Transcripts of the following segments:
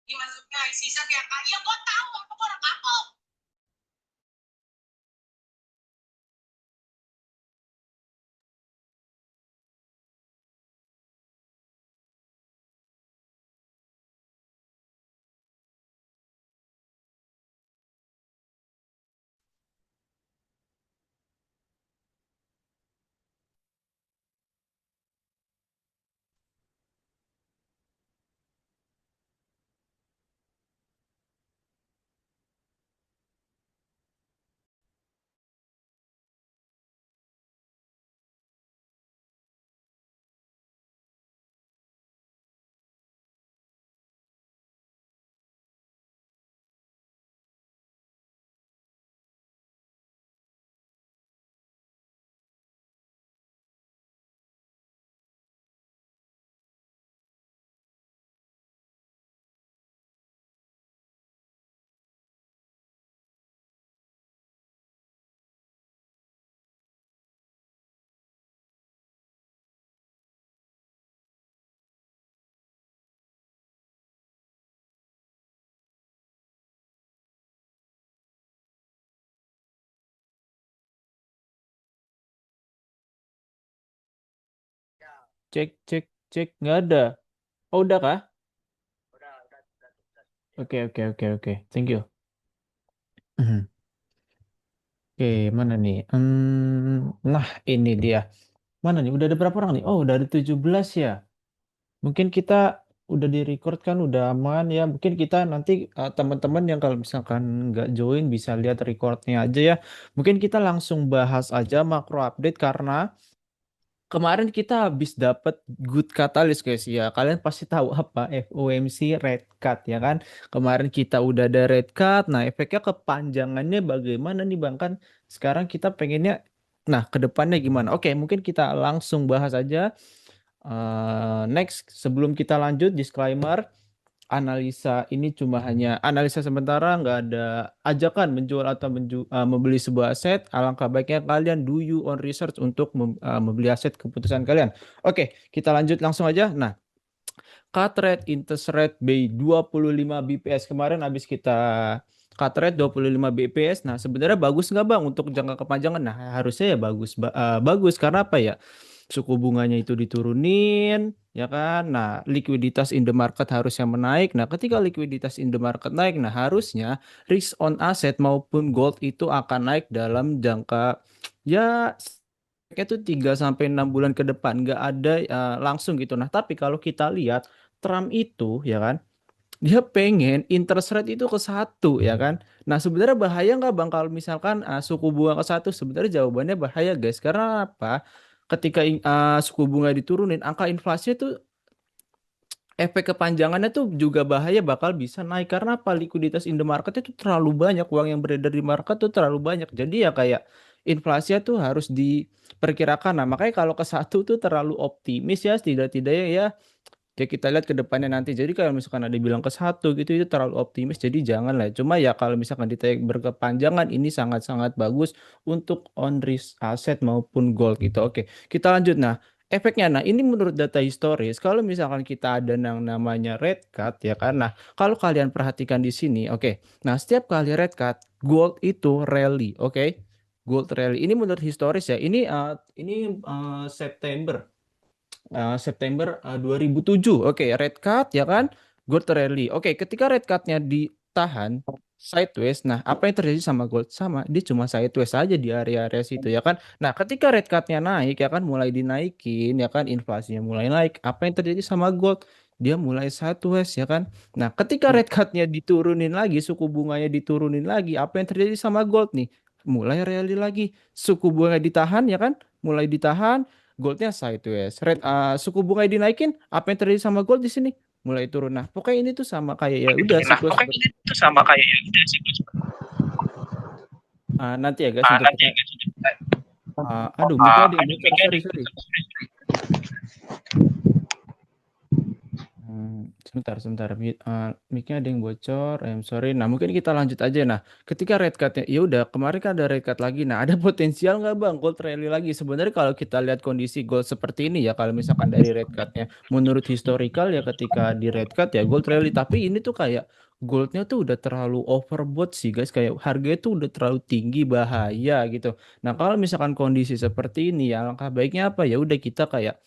Masuknya sisa kayak ya gue tahu aku orang kapok. Cek, cek, cek. Nggak ada. Oh, udah kah? Oke, oke, oke, oke. Thank you. Oke, mana nih? Nah, ini dia. Mana nih? Udah ada berapa orang nih? Oh, udah ada 17 ya. Mungkin kita udah di-record kan, udah aman ya. Mungkin kita nanti teman-teman yang kalau misalkan nggak join bisa lihat recordnya aja ya. Mungkin kita langsung bahas aja makro update karena kemarin kita habis dapat good catalyst guys ya. Kalian pasti tahu apa FOMC red cut ya kan. Kemarin kita udah ada red cut. Nah, efeknya kepanjangannya bagaimana nih Bang? Kan sekarang kita pengennya nah, ke depannya gimana? Oke, mungkin kita langsung bahas aja. Next, sebelum kita lanjut, disclaimer, analisa ini cuma hanya analisa sementara, nggak ada ajakan menjual atau membeli sebuah aset. Alangkah baiknya kalian do you own research untuk membeli aset keputusan kalian. Oke, kita lanjut langsung aja. Nah, cut rate, interest rate by 25 BPS kemarin habis kita cut rate 25 BPS. Nah, sebenarnya bagus nggak Bang untuk jangka kepanjangan? Nah, harusnya ya bagus. Bagus karena apa ya? Suku bunganya itu diturunin, ya kan? Nah, likuiditas in the market harusnya menaik. Nah, ketika likuiditas in the market naik, nah harusnya risk on asset maupun gold itu akan naik dalam jangka ya itu 3 sampai 6 bulan ke depan nggak ada langsung gitu. Nah, tapi kalau kita lihat Trump itu ya kan dia pengen interest rate itu ke satu ya kan. Nah sebenarnya bahaya nggak Bang kalau misalkan suku bunga ke satu? Sebenarnya jawabannya bahaya guys. Karena apa? Ketika suku bunga diturunin, angka inflasi itu efek kepanjangannya tuh juga bahaya bakal bisa naik karena apa likuiditas in the market itu terlalu banyak uang yang beredar di market tuh terlalu banyak jadi ya kayak inflasinya tuh harus diperkirakan nah makanya kalau ke satu tuh terlalu optimis ya tidak-tidaknya ya ya kita lihat ke depannya nanti jadi kalau misalkan ada bilang ke satu gitu itu terlalu optimis jadi jangan lah cuma ya kalau misalkan ditanya berkepanjangan ini sangat-sangat bagus untuk on risk aset maupun gold gitu oke kita lanjut nah efeknya nah ini menurut data historis kalau misalkan kita ada yang namanya red cut ya kan nah kalau kalian perhatikan di sini oke nah setiap kali red cut gold itu rally oke gold rally ini menurut historis ya ini September September 2007. Oke, red card ya kan? Gold rally. Oke, ketika red cardnya ditahan sideways, nah apa yang terjadi sama gold? Sama, dia cuma sideways aja di area-area situ ya kan? Nah, ketika red cardnya naik ya kan, mulai dinaikin ya kan, inflasinya mulai naik. Apa yang terjadi sama gold? Dia mulai sideways ya kan? Nah, ketika red cardnya diturunin lagi, suku bunganya diturunin lagi, apa yang terjadi sama gold nih? Mulai rally lagi, suku bunga ditahan ya kan? Mulai ditahan, goldnya sideways. Suku bunga dinaikin, apa yang terjadi sama gold di sini? Mulai turun. Nah, pokoknya ini tuh sama kayak ya udah Nah, siklus pokoknya itu sama kayak ya udah sih. nanti ya guys untuk Nanti kita ya guys. aduh mic ada yang Aduh, muncul kayaknya ada sorry yang sorry. sorry. Hmm, Sebentar, sebentar. Mic-nya ada yang bocor. I'm sorry. Nah, mungkin kita lanjut aja. Nah, ketika red card-nya, ya udah kemarin kan ada red card lagi. Nah, ada potensial nggak bang gold rally lagi? Sebenarnya kalau kita lihat kondisi gold seperti ini ya, kalau misalkan dari red card-nya, menurut historical ya ketika di red card ya gold rally. Tapi ini tuh kayak goldnya tuh udah terlalu overbought sih guys. Kayak harganya tuh udah terlalu tinggi, bahaya gitu. Nah, kalau misalkan kondisi seperti ini ya, langkah baiknya apa? Ya udah kita kayak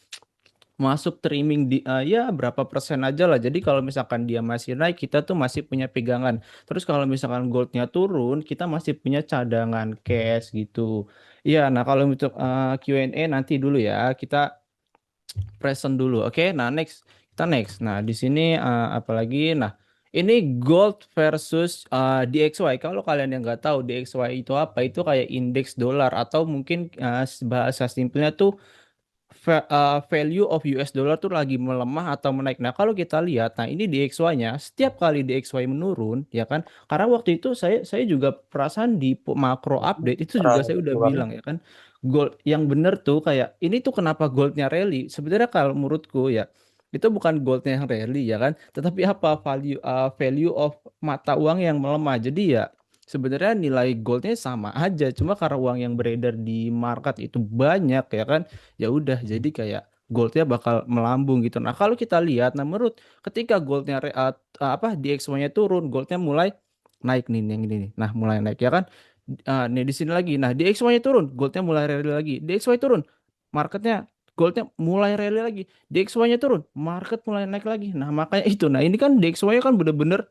masuk trimming di ya berapa persen aja lah. Jadi kalau misalkan dia masih naik, kita tuh masih punya pegangan. Terus kalau misalkan goldnya turun, kita masih punya cadangan cash gitu. Iya, nah kalau untuk Q&A nanti dulu ya, kita present dulu. Oke, nah next kita next. Nah di sini apalagi? Nah ini gold versus DXY. Kalau kalian yang nggak tahu DXY itu apa, itu kayak indeks dolar atau mungkin bahasa simpelnya tuh value of US dollar tuh lagi melemah atau menaik. Nah, kalau kita lihat, nah ini DXY-nya setiap kali DXY menurun, ya kan? Karena waktu itu saya juga perasaan di makro update itu juga saya udah bilang ya kan, gold yang bener tuh kayak ini tuh kenapa goldnya rally? Sebenarnya kalau menurutku ya itu bukan goldnya yang rally ya kan, tetapi apa value of mata uang yang melemah. Jadi ya sebenarnya nilai goldnya sama aja, cuma karena uang yang beredar di market itu banyak ya kan, ya udah jadi kayak goldnya bakal melambung gitu. Nah kalau kita lihat, nah menurut ketika goldnya apa DXY-nya turun, goldnya mulai naik nih yang ini nih. Nah mulai naik ya kan. Nih di sini lagi. Nah DXY-nya turun, goldnya mulai rally lagi. DXY turun, marketnya goldnya mulai rally lagi. DXY-nya turun, market mulai naik lagi. Nah makanya itu. Nah ini kan DXY kan bener-bener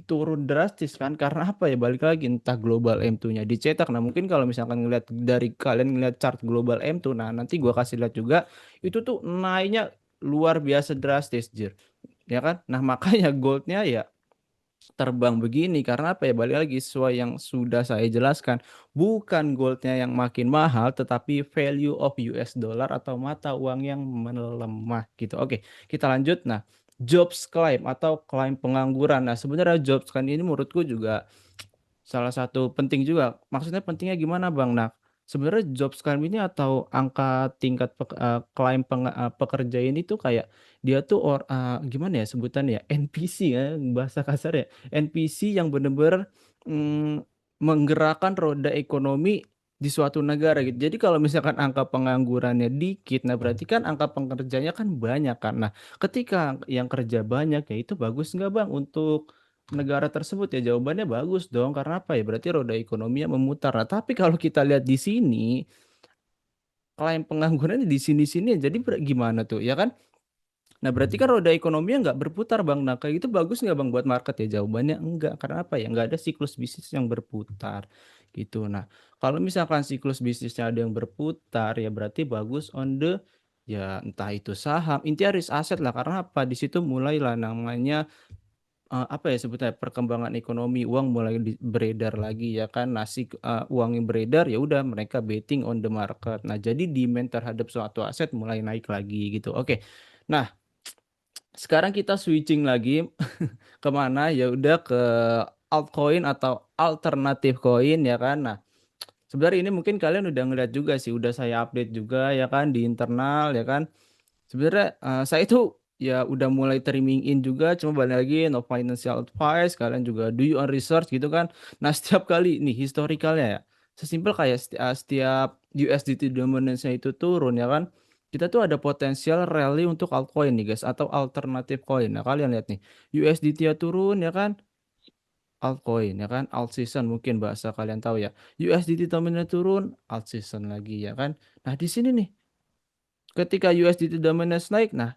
turun drastis kan karena apa ya, balik lagi entah global M2-nya dicetak. Nah mungkin kalau misalkan ngeliat dari kalian ngeliat chart global M2, nah nanti gua kasih lihat juga itu tuh naiknya luar biasa drastis jir, ya kan. Nah makanya goldnya ya terbang begini karena apa ya, balik lagi sesuai yang sudah saya jelaskan, bukan goldnya yang makin mahal tetapi value of US dollar atau mata uang yang melemah gitu. Oke, kita lanjut. Nah jobs claim atau klaim pengangguran, nah sebenarnya jobs claim ini menurutku juga salah satu penting juga. Maksudnya pentingnya gimana Bang? Nah, sebenarnya job claim ini atau angka tingkat klaim pekerja ini tuh kayak dia tuh gimana ya sebutannya ya, NPC ya bahasa kasar ya. NPC yang bener-bener mm, menggerakkan roda ekonomi di suatu negara gitu. Jadi kalau misalkan angka penganggurannya dikit, nah berarti kan angka pekerjanya kan banyak kan. Nah, ketika yang kerja banyak ya itu bagus nggak Bang untuk negara tersebut? Ya jawabannya bagus dong. Karena apa ya? Berarti roda ekonominya memutar. Nah, tapi kalau kita lihat di sini, klaim pengangguran di sini-sini, jadi gimana tuh? Ya kan? Nah, berarti kan roda ekonominya nggak berputar, Bang. Nah, kayak gitu bagus nggak, Bang, buat market? Ya jawabannya enggak. Karena apa ya? Nggak ada siklus bisnis yang berputar. Gitu. Nah, kalau misalkan siklus bisnisnya ada yang berputar, ya berarti bagus on the, ya entah itu saham, intinya risk aset lah. Karena apa? Di situ mulailah namanya apa ya sebutnya, perkembangan ekonomi, uang mulai beredar lagi ya kan. Nasi uang yang beredar ya udah mereka betting on the market. Nah, jadi demand terhadap suatu aset mulai naik lagi gitu. Oke. Nah, sekarang kita switching lagi kemana? Ya udah ke altcoin atau alternatif koin ya kan. Nah, sebenarnya ini mungkin kalian udah ngeliat juga sih, udah saya update juga ya kan di internal ya kan. Sebenarnya saya itu ya udah mulai trimming in juga, cuma balik lagi no financial advice, kalian juga do your own research gitu kan. Nah setiap kali nih historicalnya ya, sesimpel kayak setiap USDT dominance-nya itu turun ya kan, kita tuh ada potensial rally untuk altcoin nih guys, atau alternatif coin. Nah kalian lihat nih, USDT ya turun ya kan, altcoin ya kan, alt season mungkin bahasa kalian tahu ya, USDT dominance turun, alt season lagi ya kan. Nah di sini nih, ketika USDT dominance naik, nah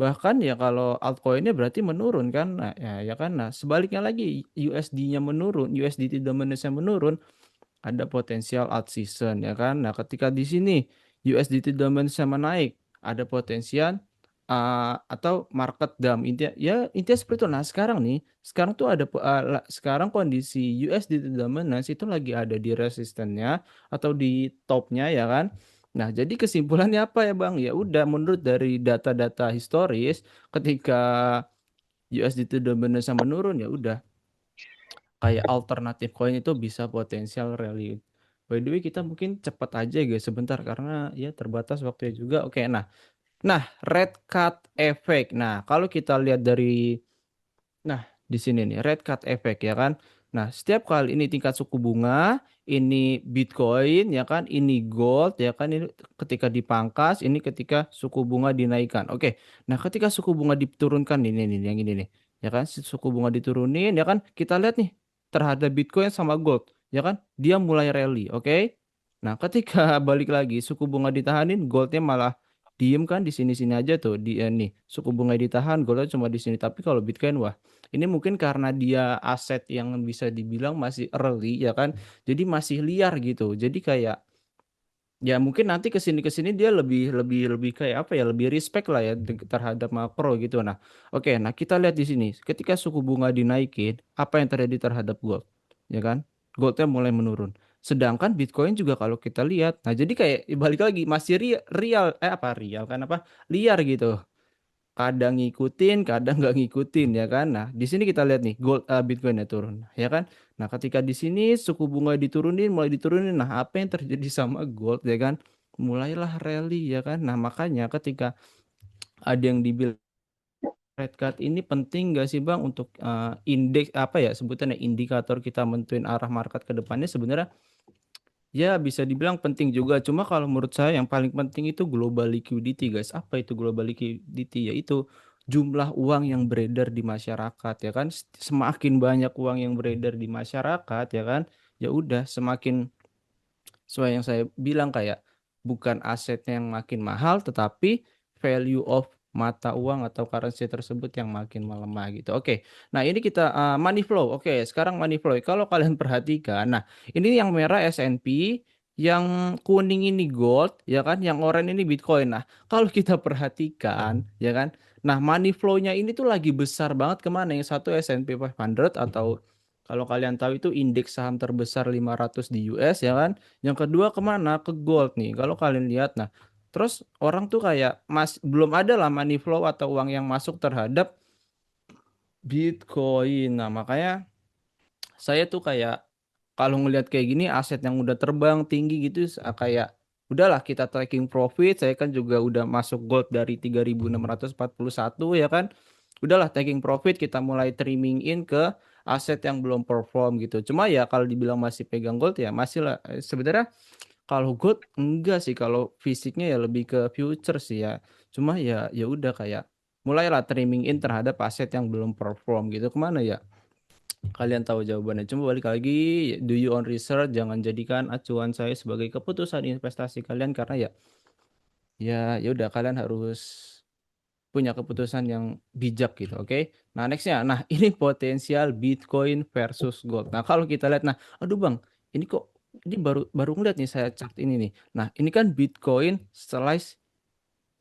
bahkan ya kalau altcoinnya berarti menurun kan. Nah, ya kan. Nah, sebaliknya lagi USD-nya menurun, USDT dominance-nya menurun, ada potensial alt season ya kan. Nah, ketika di sini USDT dominance-nya menaik, ada potensial atau market dump. Intinya seperti itu. Nah, sekarang nih, sekarang tuh ada sekarang kondisi USDT dominance itu lagi ada di resistennya atau di topnya ya kan. Nah, jadi kesimpulannya apa ya Bang? Ya udah, menurut dari data-data historis, ketika USDT dominance menurun ya udah, kayak alternatif coin itu bisa potensial rally. By the way, kita mungkin cepat aja guys sebentar karena ya terbatas waktunya juga. Oke, nah Nah, red cut effect. Nah, kalau kita lihat dari Nah, di sini nih, red cut effect ya kan. Nah, setiap kali ini tingkat suku bunga, ini Bitcoin ya kan, ini gold ya kan, ini ketika dipangkas, ini ketika suku bunga dinaikkan. Oke. Nah, ketika suku bunga diturunkan ini nih, yang ini nih. Ya kan, suku bunga diturunin ya kan, kita lihat nih terhadap Bitcoin sama gold, ya kan? Dia mulai rally, oke? Nah, ketika balik lagi suku bunga ditahanin, goldnya malah diem kan di sini-sini aja tuh di nih suku bunga ditahan goldnya cuma di sini tapi kalau Bitcoin wah ini mungkin karena dia aset yang bisa dibilang masih early ya kan. Jadi masih liar gitu. Jadi kayak ya mungkin nanti ke sini dia lebih lebih lebih kayak apa ya? Lebih respect lah ya terhadap makro gitu. Nah, oke. Nah, kita lihat di sini. Ketika suku bunga dinaikin, apa yang terjadi terhadap gold? Ya kan? Goldnya mulai menurun. Sedangkan Bitcoin juga kalau kita lihat, nah jadi kayak balik lagi masih real, apa real kan apa liar gitu kadang ngikutin, kadang nggak ngikutin ya kan. Nah, di sini kita lihat nih gold Bitcoin-nya turun, ya kan. Nah, ketika di sini suku bunga diturunin, mulai diturunin. Nah, apa yang terjadi sama gold ya kan? Mulailah rally ya kan. Nah, makanya ketika ada yang dibilang red card ini penting nggak sih Bang untuk indeks apa ya sebutannya indikator kita menentuin arah market ke depannya sebenarnya ya, bisa dibilang penting juga. Cuma kalau menurut saya yang paling penting itu global liquidity, guys. Apa itu global liquidity? Yaitu jumlah uang yang beredar di masyarakat, ya kan? Semakin banyak uang yang beredar di masyarakat, ya kan? Ya udah, semakin sesuai yang saya bilang kayak bukan asetnya yang makin mahal, tetapi value of mata uang atau currency tersebut yang makin melemah gitu. Oke, nah ini kita money flow. Oke, sekarang money flow. Kalau kalian perhatikan, nah ini yang merah S&P, yang kuning ini gold, ya kan? Yang oranye ini Bitcoin. Nah, kalau kita perhatikan, ya kan? Nah, money flow-nya ini tuh lagi besar banget kemana? Yang satu S&P 500 atau kalau kalian tahu itu indeks saham terbesar 500 di US ya kan? Yang kedua kemana? Ke gold nih. Kalau kalian lihat, nah, terus orang tuh kayak belum ada lah money flow atau uang yang masuk terhadap Bitcoin. Nah, makanya saya tuh kayak kalau ngelihat kayak gini aset yang udah terbang tinggi gitu kayak udahlah kita tracking profit. Saya kan juga udah masuk gold dari 3.641 ya kan. Udahlah taking profit kita mulai trimming in ke aset yang belum perform gitu. Cuma ya kalau dibilang masih pegang gold ya masih lah. Sebenarnya kalau gold enggak sih kalau fisiknya ya lebih ke future sih ya. Cuma ya ya udah kayak mulailah trimming in terhadap aset yang belum perform gitu. Kemana ya? Kalian tahu jawabannya. Cuma balik lagi, do you own research? Jangan jadikan acuan saya sebagai keputusan investasi kalian karena ya ya udah kalian harus punya keputusan yang bijak gitu, oke? Nah, nextnya, nah ini potensial Bitcoin versus gold. Nah, kalau kita lihat, nah, aduh bang, ini kok ini baru baru ngeliat nih saya chart ini nih. Nah, ini kan Bitcoin slice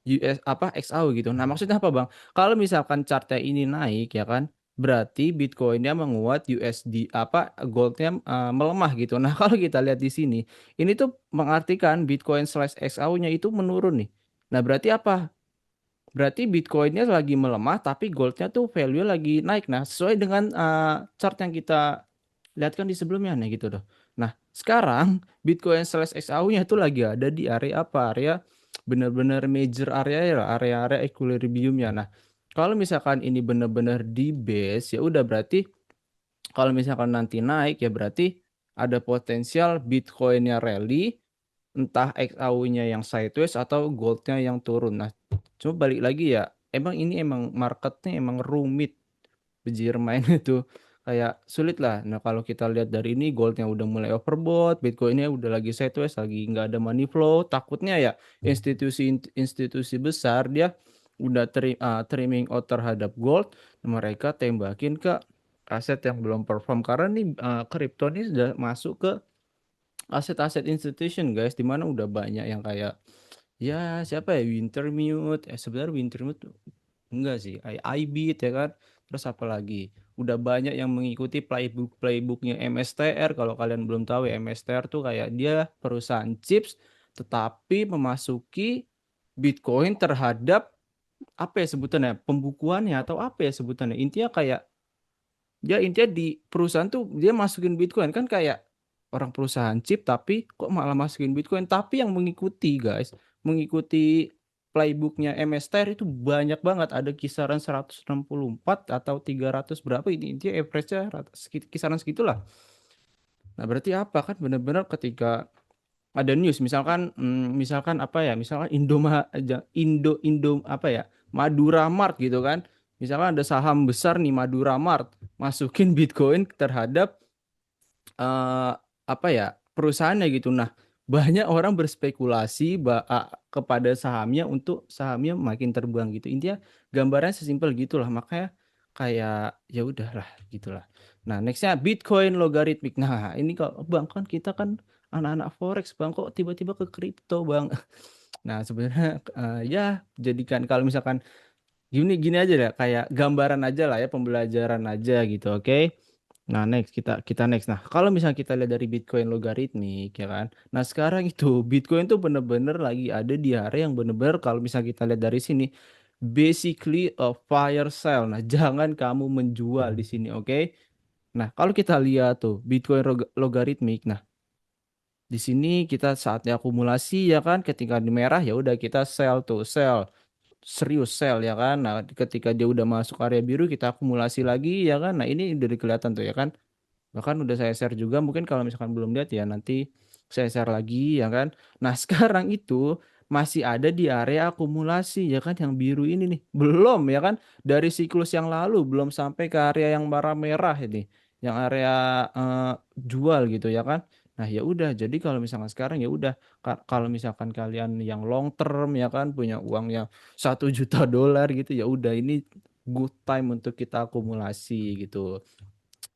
US apa XAU gitu. Nah, maksudnya apa, Bang? Kalau misalkan chartnya ini naik ya kan, berarti Bitcoinnya menguat, USD apa goldnya melemah gitu. Nah, kalau kita lihat di sini, ini tuh mengartikan Bitcoin slash XAU-nya itu menurun nih. Nah, berarti apa? Berarti Bitcoinnya lagi melemah, tapi goldnya tuh value lagi naik. Nah, sesuai dengan chart yang kita lihat kan di sebelumnya nih gitu loh. Nah, sekarang Bitcoin slash XAU-nya itu lagi ada di area apa? Area benar-benar major area ya, area-area equilibrium-nya. Nah, kalau misalkan ini benar-benar di base, ya udah berarti kalau misalkan nanti naik ya berarti ada potensial Bitcoin-nya rally, entah XAU-nya yang sideways atau goldnya yang turun. Nah, cuma balik lagi ya, emang ini emang marketnya emang rumit bejir main itu kayak sulit lah. Nah kalau kita lihat dari ini goldnya udah mulai overbought, Bitcoinnya udah lagi sideways, lagi nggak ada money flow. Takutnya ya institusi besar dia udah trimming out terhadap gold, mereka tembakin ke aset yang belum perform karena nih kripto ini sudah masuk ke aset-aset institution guys, dimana udah banyak yang kayak ya siapa ya Wintermute sebenarnya Wintermute enggak sih iBit ya kan terus apa lagi udah banyak yang mengikuti playbooknya MSTR. Kalau kalian belum tahu ya MSTR tuh kayak dia perusahaan chips tetapi memasuki Bitcoin terhadap apa ya sebutannya pembukuannya atau apa ya sebutannya intinya kayak dia intinya di perusahaan tuh dia masukin Bitcoin kan kayak orang perusahaan chip tapi kok malah masukin Bitcoin tapi yang mengikuti guys mengikuti playbooknya MSTR itu banyak banget, ada kisaran 164 atau 300 berapa, ini intinya average-nya kisaran segitulah. Nah, berarti apa kan benar-benar ketika ada news misalkan misalkan apa ya, misalkan Indo apa ya, Madura Mart gitu kan, misalkan ada saham besar nih Madura Mart, masukin Bitcoin terhadap eh, apa ya, perusahaannya gitu. Nah, banyak orang berspekulasi kepada sahamnya untuk sahamnya makin terbang gitu. Intinya gambarannya sesimpel gitulah. Makanya kayak ya udahlah gitulah. Nah, nextnya Bitcoin logaritmik. Nah, ini kok Bang, kan kita kan anak-anak forex Bang, kok tiba-tiba ke kripto Bang. Nah, sebenarnya ya jadikan kalau misalkan gini gini aja deh, kayak gambaran aja lah ya, pembelajaran aja gitu, oke. Nah, next kita next. Nah, kalau misalnya kita lihat dari Bitcoin logaritmik ya kan. Nah, sekarang itu Bitcoin tuh bener-bener lagi ada di area yang bener-bener kalau misalnya kita lihat dari sini basically a fire sale. Nah, jangan kamu menjual di sini, oke? Nah, kalau kita lihat tuh Bitcoin logaritmik. Nah, di sini kita saatnya akumulasi ya kan. Ketika di merah ya udah kita sell tuh, sell serius sell ya kan. Nah, ketika dia udah masuk area biru kita akumulasi lagi ya kan. Nah, ini udah kelihatan tuh ya kan. Bahkan udah saya share juga, mungkin kalau misalkan belum lihat ya nanti saya share lagi ya kan. Nah, sekarang itu masih ada di area akumulasi ya kan, yang biru ini nih. Belum ya kan, dari siklus yang lalu belum sampai ke area yang merah-merah ini, yang area eh, jual gitu ya kan. Nah, ya udah, jadi kalau misalkan sekarang ya udah, kalau misalkan kalian yang long term ya kan, punya uang yang 1 juta dolar gitu, ya udah ini good time untuk kita akumulasi gitu.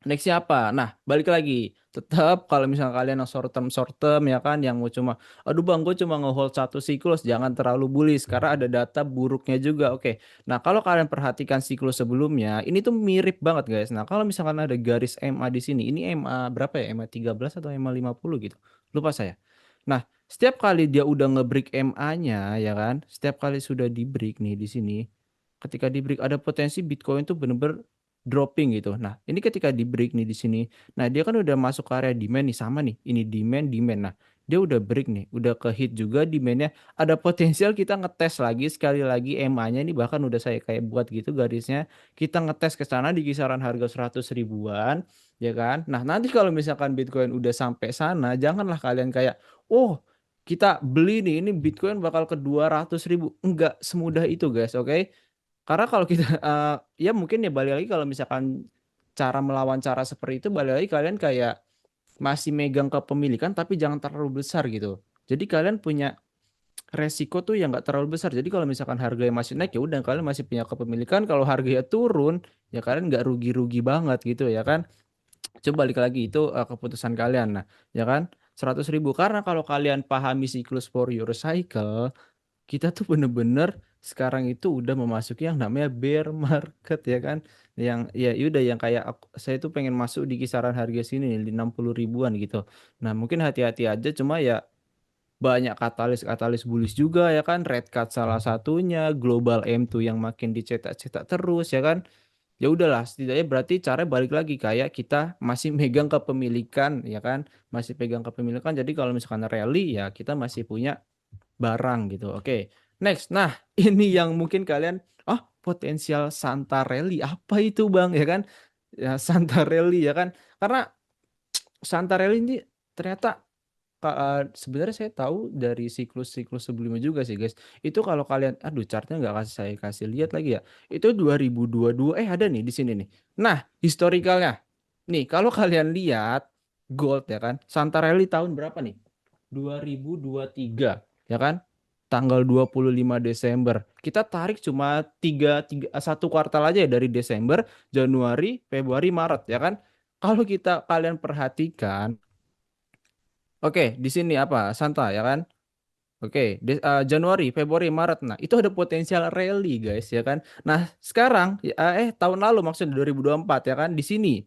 Next siapa? Nah, balik lagi. Tetap kalau misalnya kalian yang short term ya kan, yang mau cuma, aduh bang, gue cuma nge-hold satu siklus, jangan terlalu bullish karena ada data buruknya juga. Oke. Nah, kalau kalian perhatikan siklus sebelumnya, ini tuh mirip banget guys. Nah, kalau misalkan ada garis MA di sini, ini MA berapa ya? MA 13 atau MA 50 gitu. Lupa saya. Nah, setiap kali dia udah nge-break MA-nya ya kan, setiap kali sudah di-break nih di sini, ketika di-break ada potensi Bitcoin tuh bener-bener dropping gitu. Nah, ini ketika di break nih di sini. Nah, dia kan udah masuk ke area demand nih, sama nih. Ini demand, demand. Nah, dia udah break nih, udah ke hit juga demandnya. Ada potensial kita ngetes lagi sekali lagi MA-nya ini, bahkan udah saya kayak buat gitu garisnya. Kita ngetes ke sana di kisaran harga 100 ribuan, ya kan? Nah, nanti kalau misalkan Bitcoin udah sampai sana, janganlah kalian kayak, oh, kita beli nih, ini Bitcoin bakal ke 200 ribu. Enggak semudah itu, guys, oke? Karena kalau kita ya mungkin ya balik lagi, kalau misalkan cara melawan cara seperti itu, balik lagi kalian kayak masih megang kepemilikan tapi jangan terlalu besar gitu. Jadi kalian punya resiko tuh yang nggak terlalu besar. Jadi kalau misalkan harganya masih naik ya udah kalian masih punya kepemilikan. Kalau harganya turun ya kalian nggak rugi-rugi banget gitu ya kan. Coba balik lagi itu keputusan kalian. Nah ya kan, 100 ribu. Karena kalau kalian pahami siklus Fourier cycle, kita tuh bener-bener sekarang itu udah memasuki yang namanya bear market ya kan, yang ya udah yang kayak saya tuh pengen masuk di kisaran harga sini nih, di 60 ribuan gitu. Nah, mungkin hati-hati aja, cuma ya banyak katalis bullish juga ya kan, red card salah satunya, global M2 yang makin dicetak-cetak terus ya kan. Ya udahlah, setidaknya berarti cara balik lagi kayak kita masih megang kepemilikan ya kan, masih pegang kepemilikan, jadi kalau misalkan rally ya kita masih punya barang gitu. Oke. Next. Nah, ini yang mungkin kalian, potensial Santarelli apa itu, Bang? Ya kan? Ya Santarelli ya kan? Karena Santarelli ini ternyata sebenarnya saya tahu dari siklus-siklus sebelumnya juga sih, guys. Itu kalau kalian, aduh chartnya nggak saya kasih lihat lagi ya. Itu 2022, ada nih di sini nih. Nah, historikalnya. Nih, kalau kalian lihat gold ya kan, Santarelli tahun berapa nih? 2023 ya kan, tanggal 25 Desember. Kita tarik cuma 1 kuartal aja ya, dari Desember, Januari, Februari, Maret ya kan. Kalau kalian perhatikan, oke, di sini apa? Santa ya kan. Oke, Januari, Februari, Maret. Nah, itu ada potensial rally, guys, ya kan. Nah, sekarang tahun lalu maksudnya 2024 ya kan, di sini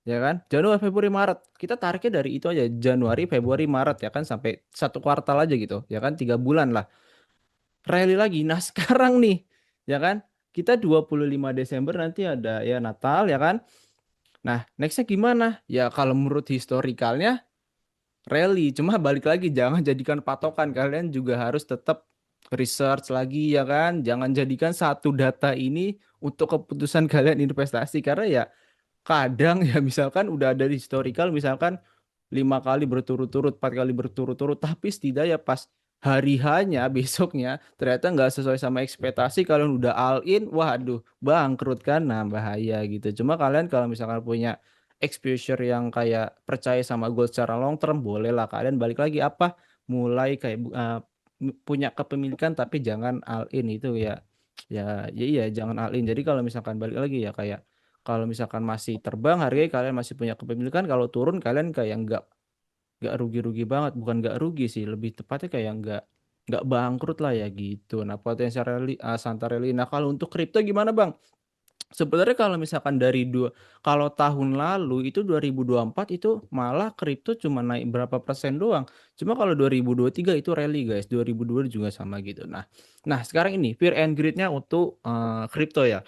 ya kan, Januari, Februari, Maret, kita tariknya dari itu aja, Januari, Februari, Maret ya kan, sampai 1 kuartal aja gitu ya kan, 3 bulan lah rally lagi. Nah, sekarang nih ya kan, kita 25 Desember nanti ada ya Natal ya kan. Nah, nextnya gimana ya? Kalau menurut historikalnya rally, cuma balik lagi jangan jadikan patokan, kalian juga harus tetap research lagi ya kan. Jangan jadikan satu data ini untuk keputusan kalian investasi, karena ya kadang ya misalkan udah ada di historical, misalkan 5 kali berturut-turut, 4 kali berturut-turut, tapi setidaknya pas hari hanya besoknya ternyata nggak sesuai sama ekspektasi, kalian udah all in, waduh bangkrut kan, nah bahaya gitu. Cuma kalian kalau misalkan punya exposure yang kayak percaya sama gold secara long term, bolehlah kalian balik lagi apa, mulai kayak punya kepemilikan, tapi jangan all in itu ya. Ya iya, jangan all in. Jadi kalau misalkan balik lagi ya, kayak kalau misalkan masih terbang harganya, kalian masih punya kepemilikan, kalau turun kalian kayak nggak rugi-rugi banget, bukan nggak rugi sih, lebih tepatnya kayak nggak bangkrut lah ya gitu. Nah, potensi rally Santa Rally. Nah, kalau untuk kripto gimana Bang? Sebenarnya kalau misalkan kalau tahun lalu itu 2024 itu malah kripto cuma naik berapa persen doang. Cuma kalau 2023 itu rally guys, 2002 juga sama gitu. Nah sekarang ini fear and greed-nya untuk kripto ya.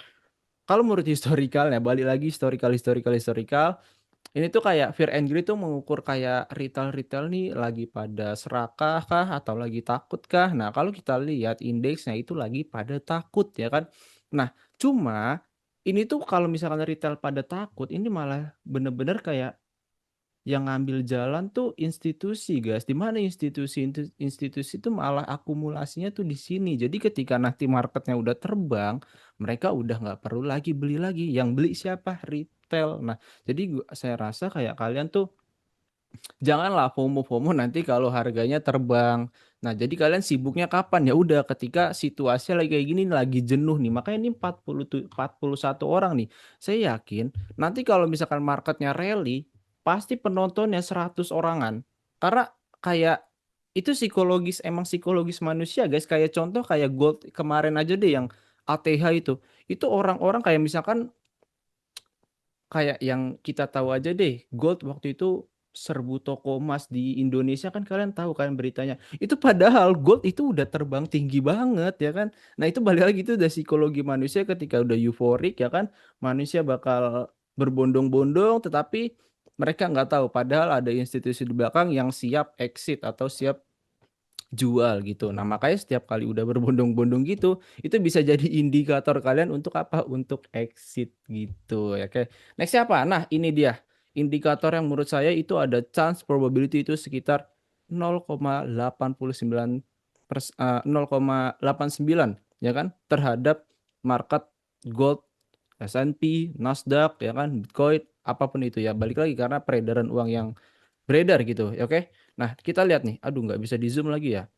Kalau menurut historicalnya, balik lagi historical. Ini tuh kayak fear and greed tuh mengukur kayak retail nih lagi pada serakah kah atau lagi takut kah. Nah, kalau kita lihat indeksnya itu lagi pada takut ya kan. Nah, cuma ini tuh kalau misalkan retail pada takut, ini malah bener-bener kayak yang ngambil jalan tuh institusi guys. Di mana institusi itu malah akumulasinya tuh di sini. Jadi ketika nanti marketnya udah terbang, mereka udah nggak perlu lagi beli lagi. Yang beli siapa? Retail. Nah, jadi saya rasa kayak kalian tuh janganlah FOMO nanti kalau harganya terbang. Nah, jadi kalian sibuknya kapan? Ya udah ketika situasi lagi kayak gini, lagi jenuh nih. Makanya ini 41 orang nih. Saya yakin nanti kalau misalkan marketnya rally, pasti penontonnya 100 orangan. Karena kayak itu emang psikologis manusia, guys. Kayak contoh kayak gold kemarin aja deh yang ATH itu. Itu orang-orang kayak misalkan kayak yang kita tahu aja deh, gold waktu itu serbu toko emas di Indonesia kan, kalian tahu kan beritanya. Itu padahal gold itu udah terbang tinggi banget ya kan. Nah, itu balik lagi, itu udah psikologi manusia ketika udah euforik ya kan. Manusia bakal berbondong-bondong, tetapi mereka nggak tahu padahal ada institusi di belakang yang siap exit atau siap jual gitu. Nah, makanya setiap kali udah berbondong-bondong gitu, itu bisa jadi indikator kalian untuk apa? Untuk exit gitu ya. Oke. Next apa? Nah, ini dia. Indikator yang menurut saya itu ada chance probability itu sekitar 0,89 ya kan terhadap market gold, S&P, Nasdaq ya kan, Bitcoin, apapun itu ya. Balik lagi karena peredaran uang yang beredar gitu ya. Oke. Nah, kita lihat nih. Aduh, nggak bisa di zoom lagi ya.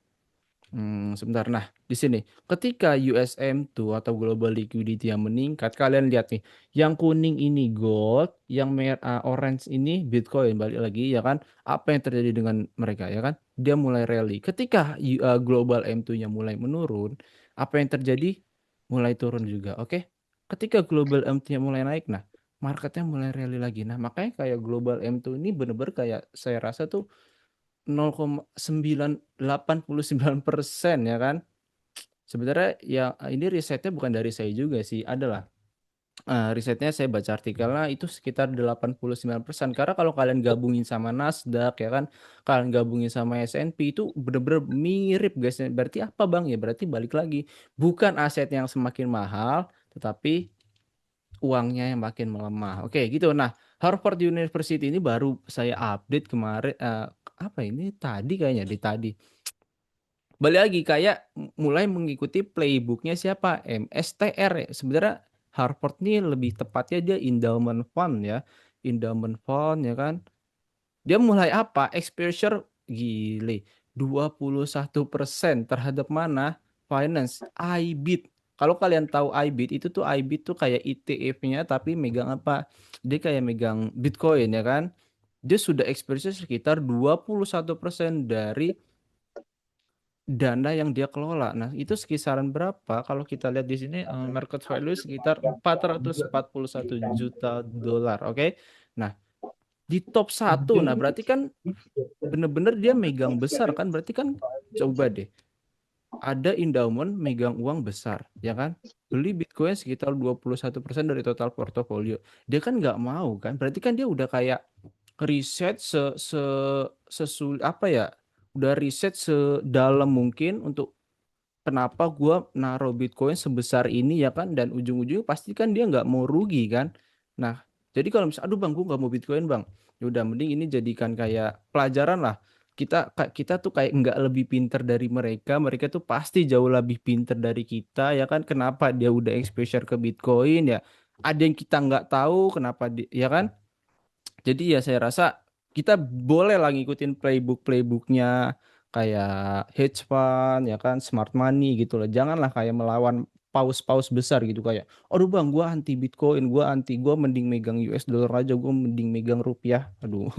Sebentar. Nah, di sini ketika USM2 atau global liquidity yang meningkat, kalian lihat nih, yang kuning ini gold, yang orange ini Bitcoin. Balik lagi ya kan, apa yang terjadi dengan mereka ya kan? Dia mulai rally. Ketika global M2-nya mulai menurun, apa yang terjadi? Mulai turun juga. Oke. Ketika global M2-nya mulai naik, nah marketnya mulai rally lagi. Nah, makanya kayak global M2 ini bener-bener kayak saya rasa tuh 0,989% ya kan. Sebenarnya ya ini risetnya bukan dari saya juga sih, adalah risetnya saya baca artikelnya itu sekitar 89%. Karena kalau kalian gabungin sama Nasdaq ya kan, kalian gabungin sama S&P itu bener-bener mirip guys. Berarti apa Bang? Ya berarti balik lagi, bukan aset yang semakin mahal, tetapi uangnya yang makin melemah. Oke, gitu. Nah, Harvard University ini baru saya update kemarin, apa ini tadi kayaknya tadi. Balik lagi kayak mulai mengikuti playbooknya siapa? MSTR ya. Sebenarnya Harvard ini lebih tepatnya dia endowment fund ya. Endowment fund ya kan. Dia mulai apa? Exposure gile 21% terhadap mana? Finance, IBIT. Kalau kalian tahu IBIT, itu tuh IBIT tuh kayak ETF-nya tapi megang apa? Dia kayak megang Bitcoin ya kan. Dia sudah exposure sekitar 21% dari dana yang dia kelola. Nah, itu sekisaran berapa? Kalau kita lihat di sini market value sekitar 441 juta dolar, oke? Nah, di top 1. Nah, berarti kan bener-bener dia megang besar kan, berarti kan coba deh, ada endowment megang uang besar ya kan, beli Bitcoin sekitar 21% dari total portofolio, dia kan nggak mau kan, berarti kan dia udah kayak riset apa ya, udah riset sedalam mungkin untuk kenapa gua naruh Bitcoin sebesar ini ya kan, dan ujung-ujungnya pasti kan dia nggak mau rugi kan. Nah, jadi kalau misalnya aduh bang, gua nggak mau Bitcoin bang, ya udah mending ini jadikan kayak pelajaran lah. Kita tuh kayak nggak lebih pinter dari mereka, mereka tuh pasti jauh lebih pinter dari kita ya kan. Kenapa dia udah exposure ke Bitcoin ya? Ada yang kita nggak tahu kenapa ya kan. Jadi ya saya rasa kita boleh lah ngikutin playbooknya kayak hedge fund ya kan, smart money gitu loh. Janganlah kayak melawan paus-paus besar gitu kayak, aduh bang, gua anti Bitcoin, gua mending megang US dollar aja, gua mending megang rupiah. Aduh,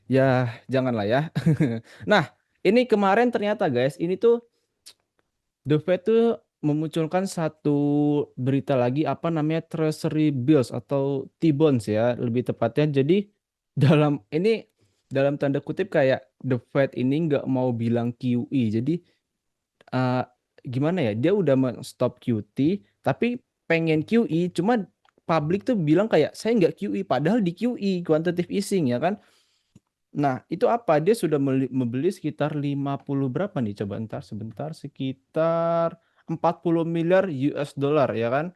ya janganlah ya. Nah, ini kemarin ternyata guys, ini tuh The Fed tuh memunculkan satu berita lagi apa namanya Treasury Bills atau T-bonds ya lebih tepatnya. Jadi dalam tanda kutip kayak The Fed ini nggak mau bilang QE. Jadi eh, gimana ya? Dia udah stop QT tapi pengen QE. Cuma publik tuh bilang kayak saya nggak QE padahal di QE quantitative easing ya kan. Nah, itu apa? Dia sudah membeli sekitar 50 berapa nih? Coba entar sebentar, sekitar 40 miliar US dollar ya kan?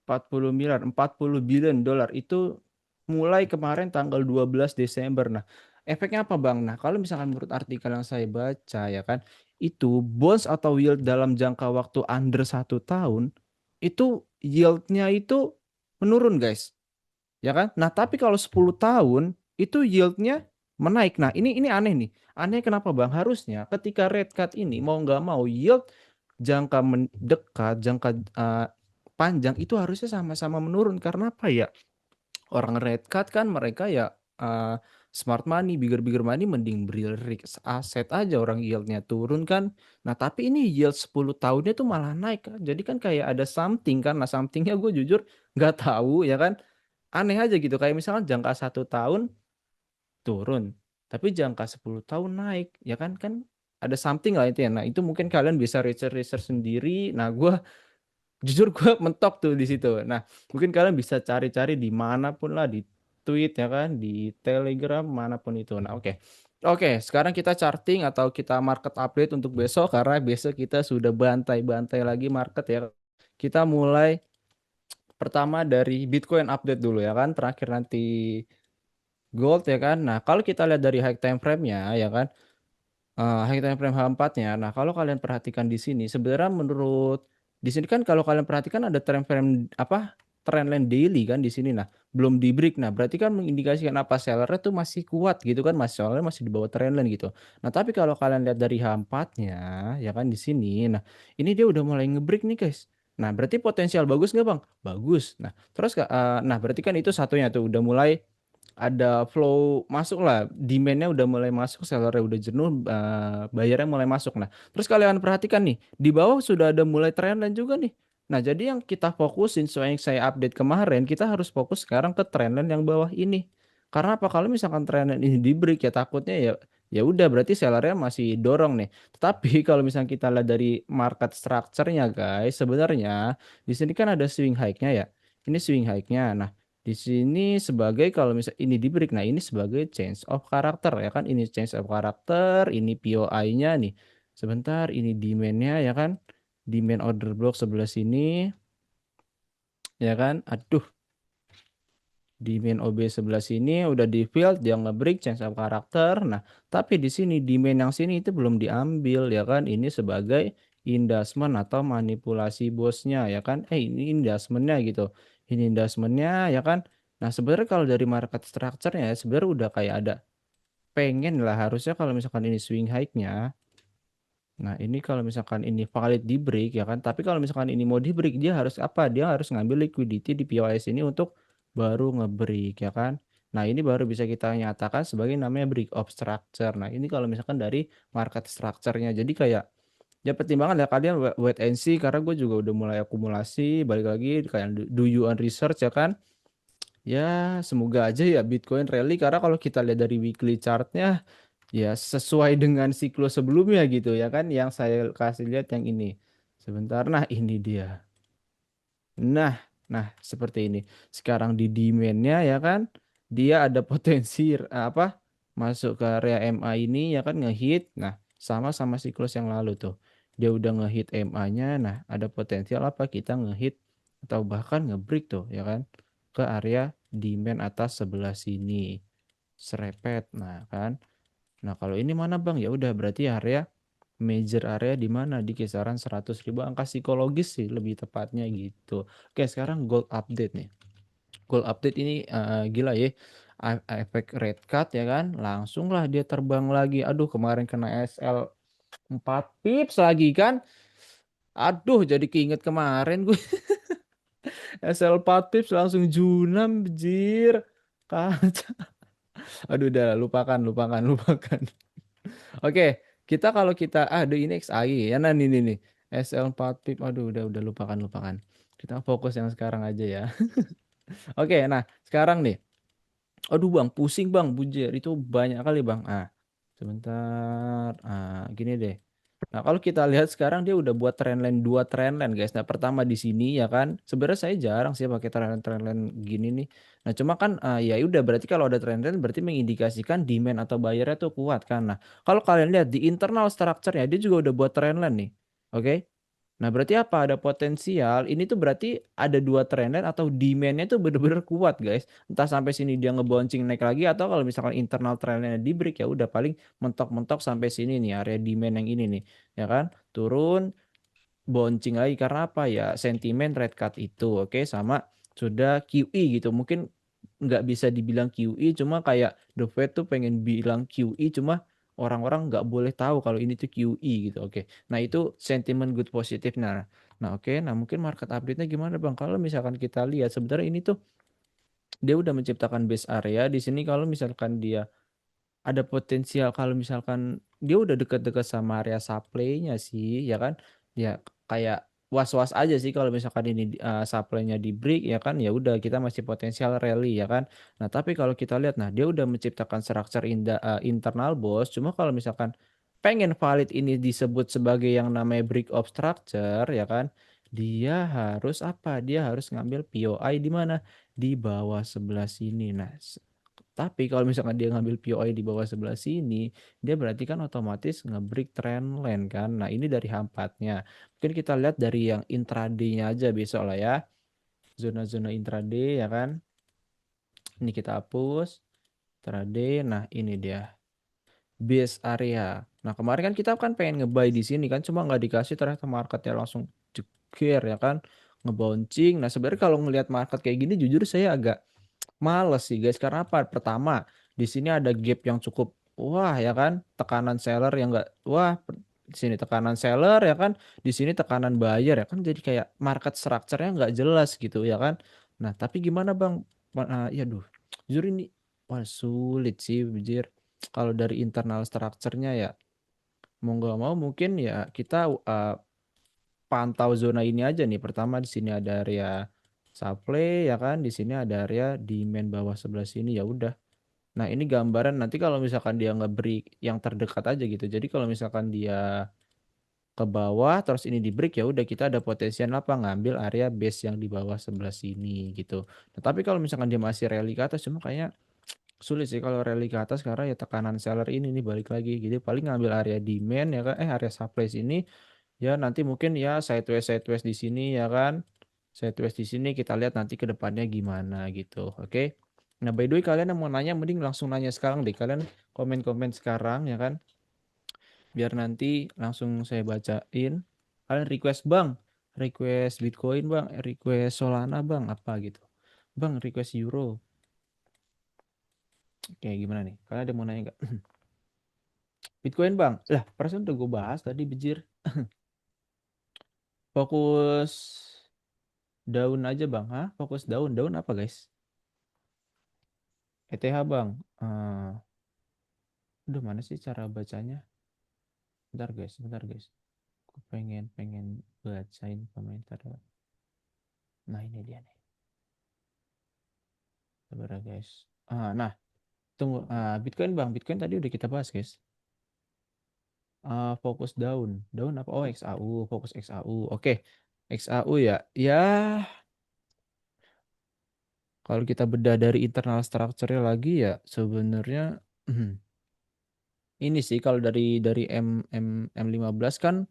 40 miliar, 40 billion dolar itu mulai kemarin tanggal 12 Desember. Nah, efeknya apa Bang? Nah, kalau misalkan menurut artikel yang saya baca ya kan, itu bonds atau yield dalam jangka waktu under 1 tahun, itu yieldnya itu menurun guys. Ya kan? Nah, tapi kalau 10 tahun itu yieldnya menaik. Nah, ini aneh nih. Aneh kenapa Bang? Harusnya ketika rate cut ini mau nggak mau yield jangka mendekat, jangka panjang itu harusnya sama-sama menurun. Karena apa ya? Orang rate cut kan mereka ya smart money, bigger money mending beli risk aset aja, orang yieldnya turun kan. Nah, tapi ini yield 10 tahunnya tuh malah naik kan. Jadi kan kayak ada something kan. Nah, somethingnya gue jujur nggak tahu ya kan, aneh aja gitu kayak misalkan jangka 1 tahun turun tapi jangka 10 tahun naik ya kan, ada something lah itu ya. Nah itu mungkin kalian bisa research sendiri. Nah gue jujur gue mentok tuh di situ. Nah mungkin kalian bisa cari-cari di manapun lah, di tweet ya kan, di Telegram manapun itu. Nah oke, sekarang kita charting atau kita market update untuk besok, karena besok kita sudah bantai-bantai lagi market ya. Kita mulai pertama dari Bitcoin update dulu ya kan, terakhir nanti gold ya kan. Nah, kalau kita lihat dari high time frame-nya ya kan, high time frame H4-nya. Nah, kalau kalian perhatikan di sini sebenarnya menurut di sini kan kalau kalian perhatikan ada trend frame apa? Trendline daily kan di sini. Nah, belum di break. Nah, berarti kan mengindikasikan apa, sellernya tuh masih kuat gitu kan, masih soalnya masih di bawah trendline gitu. Nah, tapi kalau kalian lihat dari H4-nya ya kan di sini. Nah, ini dia udah mulai nge-break nih, guys. Nah, berarti potensial bagus nggak, Bang? Bagus. Nah, terus nah berarti kan itu satunya tuh udah mulai ada flow masuk lah, demandnya udah mulai masuk, sellernya udah jenuh, bayarnya mulai masuk. Nah, terus kalian perhatikan nih, di bawah sudah ada mulai trendline juga nih. Nah, jadi yang kita fokusin sesuai yang saya update kemarin, kita harus fokus sekarang ke trendline yang bawah ini. Karena apa? Kalau misalkan trendline ini di break ya takutnya ya ya udah berarti sellernya masih dorong nih. Tetapi kalau misalnya kita lihat dari market structure-nya guys, sebenarnya di sini kan ada swing high-nya ya. Ini swing high-nya. Nah, di sini sebagai kalau misalnya ini di break, nah ini sebagai change of character ya kan, ini change of character, ini POI-nya nih. Sebentar, ini demand-nya ya kan, demand order block sebelah sini ya kan. Aduh, demand OB sebelah sini udah di field, dia nge-break change of character. Nah, tapi di sini demand yang sini itu belum diambil ya kan. Ini sebagai inducement atau manipulasi bosnya ya kan. Ini inducement-nya gitu. Ini inducement-nya ya kan. Nah, sebenarnya kalau dari market structure-nya sebenarnya udah kayak ada pengen lah harusnya kalau misalkan ini swing high-nya. Nah, ini kalau misalkan ini valid di break ya kan. Tapi kalau misalkan ini mau di break, dia harus apa? Dia harus ngambil liquidity di POS ini untuk baru nge-break ya kan. Nah, ini baru bisa kita nyatakan sebagai namanya break of structure. Nah, ini kalau misalkan dari market structure-nya. Jadi kayak ya pertimbangan ya kalian wait and see, karena gue juga udah mulai akumulasi, balik lagi kayak do you own research ya kan. Ya, semoga aja ya Bitcoin rally, karena kalau kita lihat dari weekly chartnya ya sesuai dengan siklus sebelumnya gitu ya kan, yang saya kasih lihat yang ini. Sebentar, nah ini dia. Nah, seperti ini. Sekarang di demand-nya ya kan, dia ada potensi apa? Masuk ke area MA ini ya kan, ngehit. Nah, sama siklus yang lalu tuh. dia udah ngehit MA-nya, nah ada potensial apa kita ngehit atau bahkan ngebreak tuh ya kan ke area demand atas sebelah sini. Serepet. Nah, kan. Nah, kalau ini mana Bang? Ya udah berarti area major area di mana di kisaran 100.000 angka psikologis sih lebih tepatnya gitu. Oke, sekarang gold update nih. Gold update ini gila ya. Efek red cut ya kan, langsung lah dia terbang lagi. Aduh, kemarin kena SL 4 pips lagi kan. Aduh, jadi keinget kemarin gue. SL 4 pips langsung junam bejir. Kacau. Aduh, udah lupakan. Oke, kita kalau kita aduh ini XAI ya, nah ini nih SL 4 pip. Aduh, udah lupakan. Kita fokus yang sekarang aja ya. Oke, nah sekarang nih. Aduh Bang, pusing Bang, bujir. Itu banyak kali Bang. Sebentar. Gini deh. Nah, kalau kita lihat sekarang dia udah buat trendline 2 trendline guys. Nah, pertama di sini ya kan. Sebenarnya saya jarang sih pakai trendline gini nih. Nah, cuma kan ya udah berarti kalau ada trendline berarti mengindikasikan demand atau bayarnya tuh kuat kan. Nah, kalau kalian lihat di internal structure-nya dia juga udah buat trendline nih. Oke? Nah, berarti apa? Ada potensial. Ini tuh berarti ada 2 trendline atau demand-nya tuh bener-bener kuat, guys. Entah sampai sini dia ngebouncing naik lagi atau kalau misalkan internal trendline di break ya udah paling mentok-mentok sampai sini nih area demand yang ini nih, ya kan? Turun bouncing lagi karena apa ya? Sentimen red cut itu, oke, sama sudah QE gitu. Mungkin nggak bisa dibilang QE, cuma kayak The Fed tuh pengen bilang QE, cuma orang-orang nggak boleh tahu kalau ini tuh QE gitu, oke. Nah itu sentimen good positif. Nah oke, nah mungkin market update-nya gimana Bang? Kalau misalkan kita lihat sebenarnya ini tuh dia udah menciptakan base area di sini. Kalau misalkan dia ada potensial, kalau misalkan dia udah deket-deket sama area supply-nya sih ya kan, ya kayak was-was aja sih kalau misalkan ini supply-nya di break ya kan, ya udah kita masih potensial rally ya kan. Nah tapi kalau kita lihat, nah dia udah menciptakan structure internal bos, cuma kalau misalkan pengen valid ini disebut sebagai yang namanya break of structure ya kan, dia harus apa, dia harus ngambil POI di mana, di bawah sebelah sini. Nah tapi kalau misalkan dia ngambil POI di bawah sebelah sini, dia berarti kan otomatis nge-break trendline kan. Nah, ini dari H4-nya. Mungkin kita lihat dari yang intraday-nya aja besok lah ya. Zona-zona intraday ya kan. Ini kita hapus. Intraday, nah ini dia. Base area. Nah, kemarin kan kita kan pengen nge-buy di sini kan, cuma nggak dikasih, ternyata marketnya langsung jeger ya kan. Ngebouncing. Nah, sebenarnya kalau ngelihat market kayak gini jujur saya agak males sih guys, karena apa? Pertama, di sini ada gap yang cukup wah ya kan, tekanan seller yang enggak wah, di sini tekanan seller ya kan, di sini tekanan buyer ya kan, jadi kayak market structure-nya nggak jelas gitu ya kan. Nah, tapi gimana Bang? Ya duh, jujur ini wah sulit sih jujur. Kalau dari internal structure-nya ya mau nggak mau mungkin ya kita pantau zona ini aja nih. Pertama di sini ada area supply ya kan, di sini ada area demand bawah sebelah sini ya udah. Nah, ini gambaran nanti kalau misalkan dia nge-break yang terdekat aja gitu. Jadi kalau misalkan dia ke bawah terus ini di break ya udah kita ada potensial apa ngambil area base yang di bawah sebelah sini gitu. Nah, tapi kalau misalkan dia masih rally ke atas cuma kayaknya sulit sih kalau rally ke atas karena ya tekanan seller ini nih balik lagi. Jadi paling ngambil area demand ya kan area supply sini. Ya nanti mungkin ya sideways di sini ya kan. Sideways di sini kita lihat nanti ke depannya gimana gitu. Oke. Nah, by the way kalian yang mau nanya mending langsung nanya sekarang deh. Kalian komen-komen sekarang ya kan. Biar nanti langsung saya bacain. Kalian request Bang, request Bitcoin Bang, request Solana Bang, apa gitu. Bang, request Euro. Oke, gimana nih? Kalian ada mau nanya nggak? Bitcoin Bang. Lah, perasaan udah gue bahas tadi bejir. Fokus daun aja Bang. Hah? Fokus daun. Daun apa guys? ETH Bang. Udah mana sih cara bacanya? Bentar guys. Aku pengen bacain komentar. Nah, ini dia nih. Sabar ya, guys. Nah, tunggu. Bitcoin Bang. Bitcoin tadi udah kita bahas, guys. Fokus daun. Daun apa? Oh, XAU. Fokus XAU. Oke. XAU ya. Ya, kalau kita bedah dari internal structure-nya lagi ya sebenarnya ini sih kalau dari M15 kan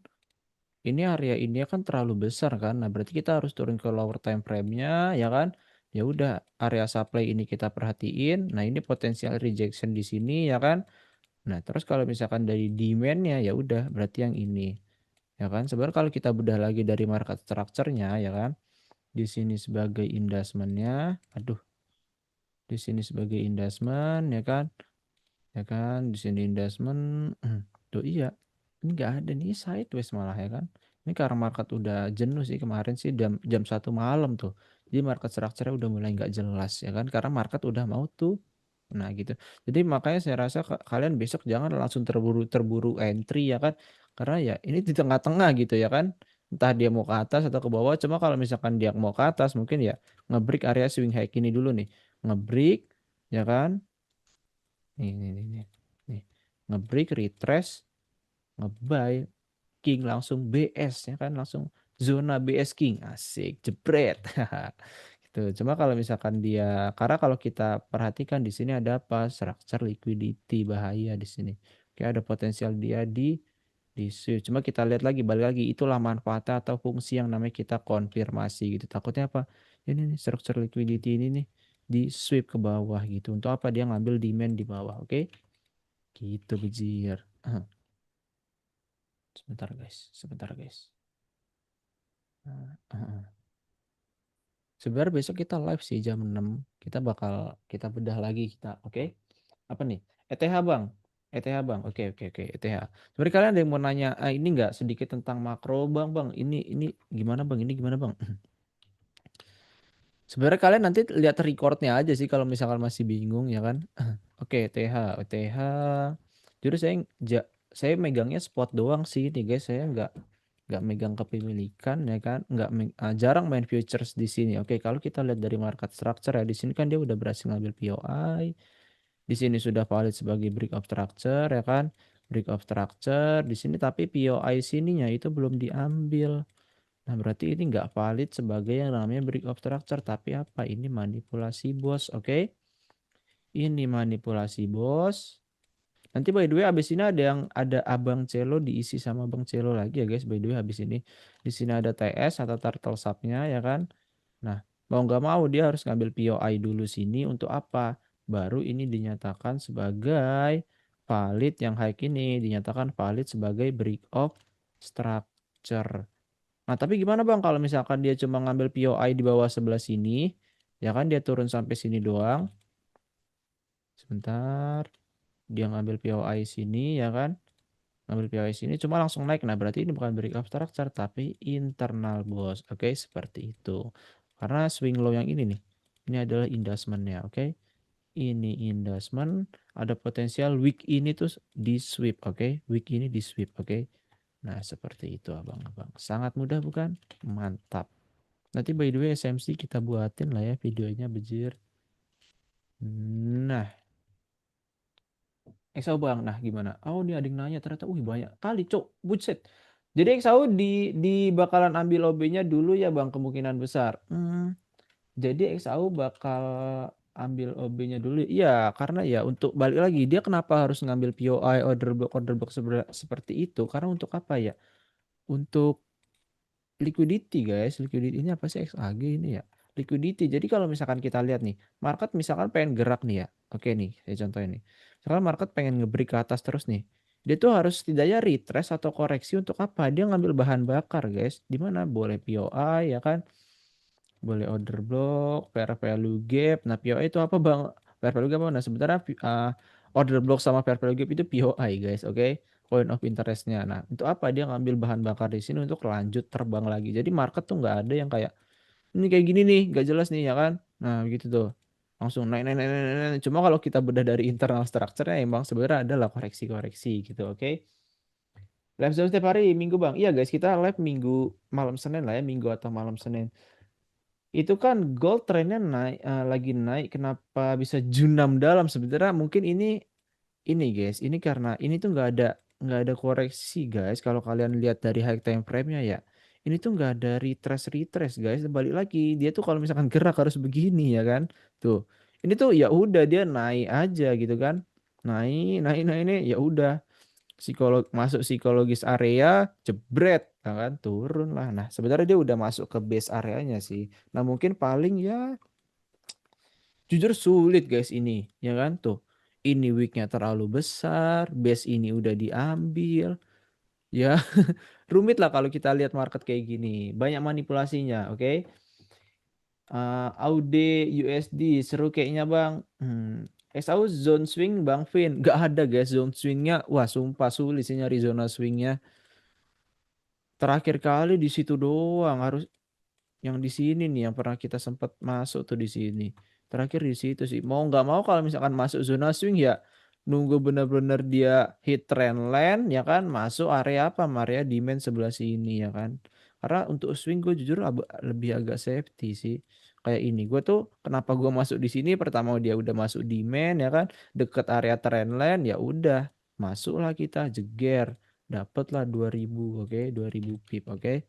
ini area ini kan terlalu besar kan. Nah, berarti kita harus turun ke lower time frame-nya ya kan. Ya udah, area supply ini kita perhatiin. Nah, ini potensial rejection di sini ya kan. Nah, terus kalau misalkan dari demand-nya ya udah berarti yang ini. Ya kan? Sebenarnya kalau kita bedah lagi dari market structure-nya ya kan. Di sini sebagai investment-nya, aduh, di sini sebagai investment ya kan. Ya kan, di sini investment. Tuh iya. Ini nggak ada nih sideways malah ya kan. Ini karena market udah jenuh sih kemarin sih jam 1 malam tuh. Jadi market structure udah mulai nggak jelas ya kan. Karena market udah mau tuh. Nah gitu. Jadi makanya saya rasa kalian besok jangan langsung terburu entry ya kan. Karena ya ini di tengah-tengah gitu ya kan. Entah dia mau ke atas atau ke bawah. Cuma kalau misalkan dia mau ke atas mungkin ya nge-break area swing high ini dulu nih. Nge-break ya kan. Nih. Nge-break, retrace, nge-buy, king langsung BS ya kan, langsung zona BS king, asik, jebret. Gitu. Cuma kalau misalkan dia, karena kalau kita perhatikan di sini ada apa? Structure liquidity bahaya di sini. Kayak ada potensial dia di switch. Cuma kita lihat lagi, balik lagi, itulah manfaatnya atau fungsi yang namanya kita konfirmasi gitu. Takutnya apa? Ini nih structure liquidity ini nih di sweep ke bawah gitu. Untuk apa? Dia ngambil demand di bawah, oke? Gitu bejir. Sebentar guys. Sebenarnya besok kita live sih jam 6. Kita bedah lagi kita, oke? Apa nih? ETH Bang. ETH Bang. Oke. ETH. Sebenarnya kalian ada yang mau nanya ini enggak sedikit tentang makro Bang, Bang. Ini gimana Bang? Ini gimana Bang? Sebenarnya kalian nanti lihat recordnya aja sih kalau misalkan masih bingung ya kan. Oke, ETH. Jadi saya megangnya spot doang sih nih guys. Saya nggak megang kepemilikan ya kan, jarang main futures di sini. Oke, kalau kita lihat dari market structure ya, di sini kan dia udah berhasil ngambil POI, di sini sudah valid sebagai break of structure ya kan, break of structure di sini, tapi POI sininya itu belum diambil. Nah, berarti ini nggak valid sebagai yang namanya break of structure, tapi apa? Ini manipulasi bos, oke? Ini manipulasi bos. Nanti by the way abis ini ada Abang Celo diisi sama Abang Celo lagi ya guys. By the way habis ini di sini ada TS atau turtle subnya ya kan. Nah, mau nggak mau dia harus ngambil POI dulu sini untuk apa? Baru ini dinyatakan sebagai valid, yang high ini dinyatakan valid sebagai break of structure. Nah, tapi gimana Bang kalau misalkan dia cuma ngambil POI di bawah sebelah sini, ya kan dia turun sampai sini doang. Sebentar. Dia ngambil POI sini ya kan, ngambil POI sini cuma langsung naik. Nah, berarti ini bukan break of structure tapi internal bos, oke? Seperti itu, karena swing low yang ini nih, ini adalah investmentnya, oke? Ini investment, ada potensial week ini tuh di sweep, oke? Week ini di sweep, oke? Nah, seperti itu abang-abang, sangat mudah bukan? Mantap. Nanti by the way SMC kita buatin lah ya videonya bejir. Nah, XAU Bang, nah gimana? Oh, ini ada yang nanya ternyata, banyak kali, cok, buset. Jadi XAU di bakalan ambil OB-nya dulu ya Bang, kemungkinan besar. Jadi XAU bakal ambil OB-nya dulu. Iya, karena ya untuk balik lagi, dia kenapa harus ngambil POI order block seperti itu? Karena untuk apa ya? Untuk liquidity guys, liquidity ini apa sih XAG ini ya? Liquidity. Jadi kalau misalkan kita lihat nih, market misalkan pengen gerak nih ya. Oke nih, saya contohin nih. Misalkan market pengen nge-break ke atas terus nih. Dia tuh harus setidaknya retrace atau koreksi untuk apa? Dia ngambil bahan bakar guys. Di mana boleh POI ya kan? Boleh order block, fair value gap. Nah, POI itu apa Bang? Fair value gap apa? Nah, sebenarnya order block sama fair value gap itu POI guys, oke? Point of interestnya. Nah, untuk apa dia ngambil bahan bakar di sini untuk lanjut terbang lagi. Jadi market tuh nggak ada yang kayak ini kayak gini nih, nggak jelas nih ya kan? Nah, begitu tuh. Langsung naik. Cuma kalau kita bedah dari internal structure-nya emang sebenarnya adalah koreksi-koreksi gitu, oke? Live Zoom setiap hari Minggu Bang. Iya guys, kita live Minggu malam Senin lah ya, Minggu atau malam Senin. Itu kan gold trennya naik, lagi naik. Kenapa bisa junam dalam? Sebenarnya mungkin ini guys, ini karena ini tuh nggak ada koreksi guys. Kalau kalian lihat dari high time frame-nya ya, ini tuh nggak ada retrace guys. Balik lagi, dia tuh kalau misalkan gerak harus begini ya kan. Tuh, ini tuh ya udah dia naik aja gitu kan, naik ya udah. masuk psikologis area, jebret, ya kan turun lah. Nah, sebenarnya dia udah masuk ke base areanya sih. Nah, mungkin paling ya jujur sulit guys ini, ya kan tuh. Ini weaknya terlalu besar, base ini udah diambil. Ya, rumit lah kalau kita lihat market kayak gini. Banyak manipulasinya, oke? AUD USD seru kayaknya bang. SAU zone swing bang Vin. Gak ada guys zone swingnya. Wah sumpah sulit sih nyari zona swingnya. Terakhir kali di situ doang. Harus yang di sini nih yang pernah kita sempat masuk tuh di sini. Terakhir di situ sih. Mau nggak mau kalau misalkan masuk zona swing ya nunggu bener-bener dia hit trend line ya kan masuk area apa area demand sebelah sini ya kan. Karena untuk swing gue jujur lebih agak safety sih. Kayak ini gue tuh kenapa gue masuk di sini pertama dia udah masuk demand ya kan deket area trend line ya udah masuklah kita jeger dapatlah 2000 oke 2000 pip oke.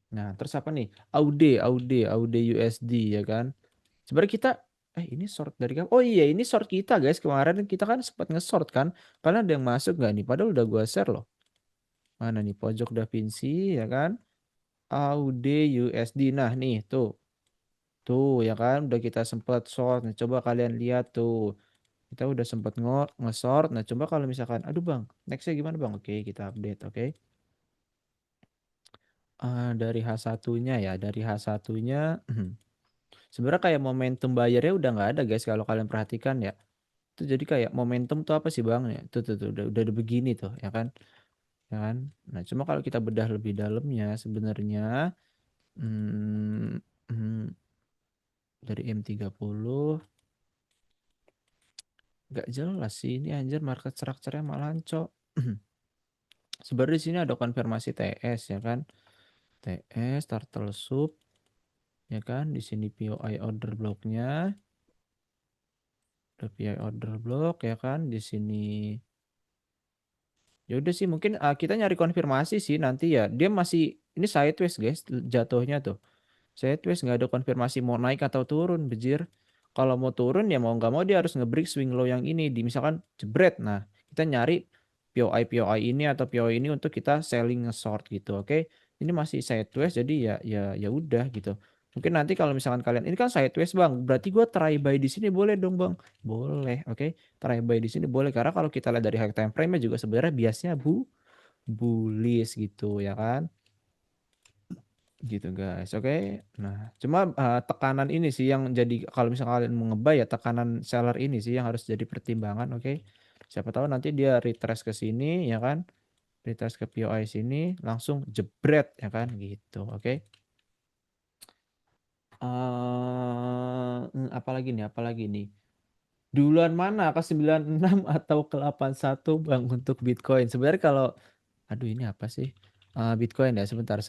Nah, terus apa nih? AUD USD ya kan. Sebenarnya kita ini short dari kapan? Oh iya, ini short kita guys. Kemarin kita kan sempat nge-short kan. Karena ada yang masuk gak nih? Padahal udah gua share loh. Mana nih pojok Da Vinci ya kan? AUD USD. Nah, nih tuh. Tuh ya kan udah kita sempat short. Nah, coba kalian lihat tuh. Kita udah sempat nge-short. Nah, coba kalau misalkan aduh Bang, nextnya gimana Bang? Oke, kita update, oke. Dari H1-nya ya, dari H1-nya sebenarnya kayak momentum bayarnya udah nggak ada guys kalau kalian perhatikan ya. Itu jadi kayak momentum tuh apa sih Bang ya? Tuh udah begini tuh ya kan? Ya kan? Nah, cuma kalau kita bedah lebih dalamnya sebenarnya hmm, hmm, dari M30 nggak jelas sih ini anjir market structure-nya malah cok. Sebenarnya di sini ada konfirmasi TS ya kan? TS turtle soup ya kan? Di sini POI order blocknya. Ada POI order block ya kan? Di sini ya udah sih mungkin kita nyari konfirmasi sih nanti ya. Dia masih ini sideways guys jatuhnya tuh. Sideways nggak ada konfirmasi mau naik atau turun bejir. Kalau mau turun ya mau nggak mau dia harus nge-break swing low yang ini di misalkan jebret. Nah, kita nyari POI ini atau POI ini untuk kita selling nge-short gitu. Oke. Ini masih sideways jadi ya udah gitu. Mungkin nanti kalau misalkan kalian ini kan sideways Bang, berarti gua try buy di sini boleh dong Bang. Boleh, oke. Try buy di sini boleh karena kalau kita lihat dari high time frame juga sebenarnya biasanya bullish gitu ya kan. Gitu guys, oke. Nah, cuma tekanan ini sih yang jadi kalau misalnya kalian mau nge-buy ya tekanan seller ini sih yang harus jadi pertimbangan, oke. Siapa tahu nanti dia retrace ke sini ya kan. Retrace ke POI sini langsung jebret ya kan gitu, oke. Apalagi nih? Duluan mana ke 96 atau ke 81 Bang untuk Bitcoin? Sebenarnya kalau aduh ini apa sih? Bitcoin ya, sebentar.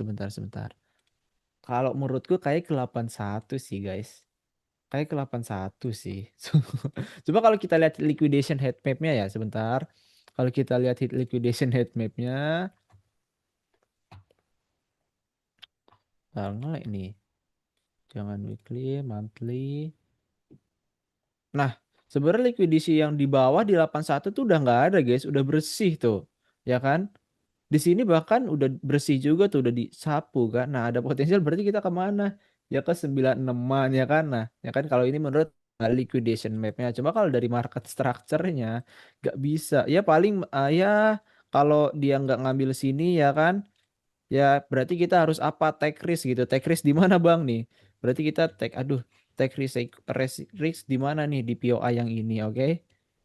Kalau menurutku kayak ke 81 sih guys. Kayak ke 81 sih. Coba kalau kita lihat liquidation head map-nya ya sebentar. Kalau kita lihat liquidation head map-nya. Ngelek nih. Jangan weekly, monthly. Nah, sebenarnya liquidity yang di bawah di 81 tuh udah nggak ada guys. Udah bersih tuh. Ya kan? Di sini bahkan udah bersih juga tuh. Udah disapu kan. Nah, ada potensial berarti kita kemana? Ya ke 96-an ya kan. Nah, ya kan kalau ini menurut liquidation map-nya. Cuma kalau dari market structure-nya nggak bisa. Ya paling ya kalau dia nggak ngambil sini ya kan. Ya berarti kita harus apa? Take risk gitu. Take risk di mana Bang nih? Berarti kita take risk di mana nih di POI yang ini, oke?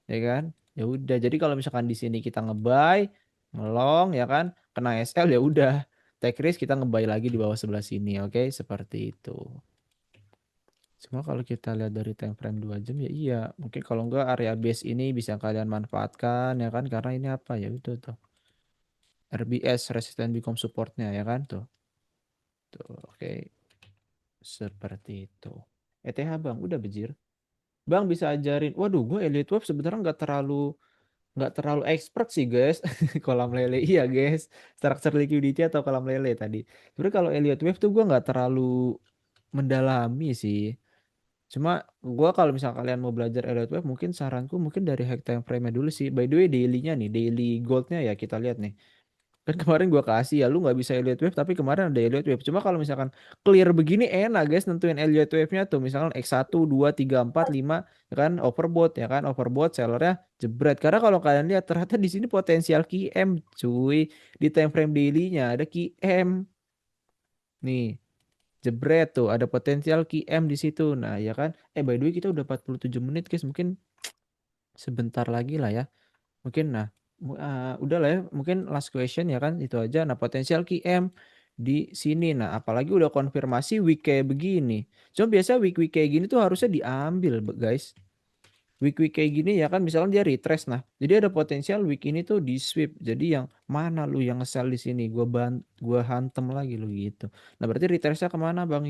Ya kan? Ya udah. Jadi kalau misalkan di sini kita nge-buy, ngelong ya kan, kena SL ya udah. Take risk kita nge-buy lagi di bawah sebelah sini, oke? Seperti itu. Cuma kalau kita lihat dari time frame 2 jam ya iya, mungkin kalau enggak area base ini bisa kalian manfaatkan ya kan karena ini apa ya itu tuh. RBS resistance become supportnya ya kan tuh. Tuh, oke. Seperti itu. ETH Bang, udah bejir. Bang bisa ajarin. Waduh, gue Elliott Wave sebenarnya nggak terlalu expert sih guys. Kolam lele iya guys. Structure liquidity atau kolam lele tadi. Sebenarnya kalau Elliott Wave tuh gue nggak terlalu mendalami sih. Cuma gua kalau misalnya kalian mau belajar Elliott Wave, mungkin saranku mungkin dari hack time frame-nya dulu sih. By the way, daily-nya nih, daily gold-nya ya kita lihat nih. Kan kemarin gua kasih ya, lu nggak bisa Elliott Wave, tapi kemarin ada Elliott Wave. Cuma kalau misalkan clear begini enak guys, nentuin Elliott Wave-nya tuh. Misalkan X1, 2, 3, 4, 5, ya kan, overbought ya kan, overbought sellernya jebret. Karena kalau kalian lihat ternyata di sini potensial QM cuy. Di time frame daily-nya ada QM. Nih, jebret tuh, ada potensial QM di situ. Nah, ya kan. By the way kita udah 47 menit guys, mungkin sebentar lagi lah ya. Mungkin nah, udah lah ya, mungkin last question ya kan itu aja. Nah, potensial QM di sini. Nah, apalagi udah konfirmasi week kayak begini. Cuma biasa week-week kayak gini tuh harusnya diambil, guys. Week-week kayak gini ya kan misalkan dia retrace, nah jadi ada potensial week ini tuh di sweep, jadi yang mana lu yang nge-sell di sini gua hantem lagi lu gitu. Nah berarti retrace-nya kemana bang?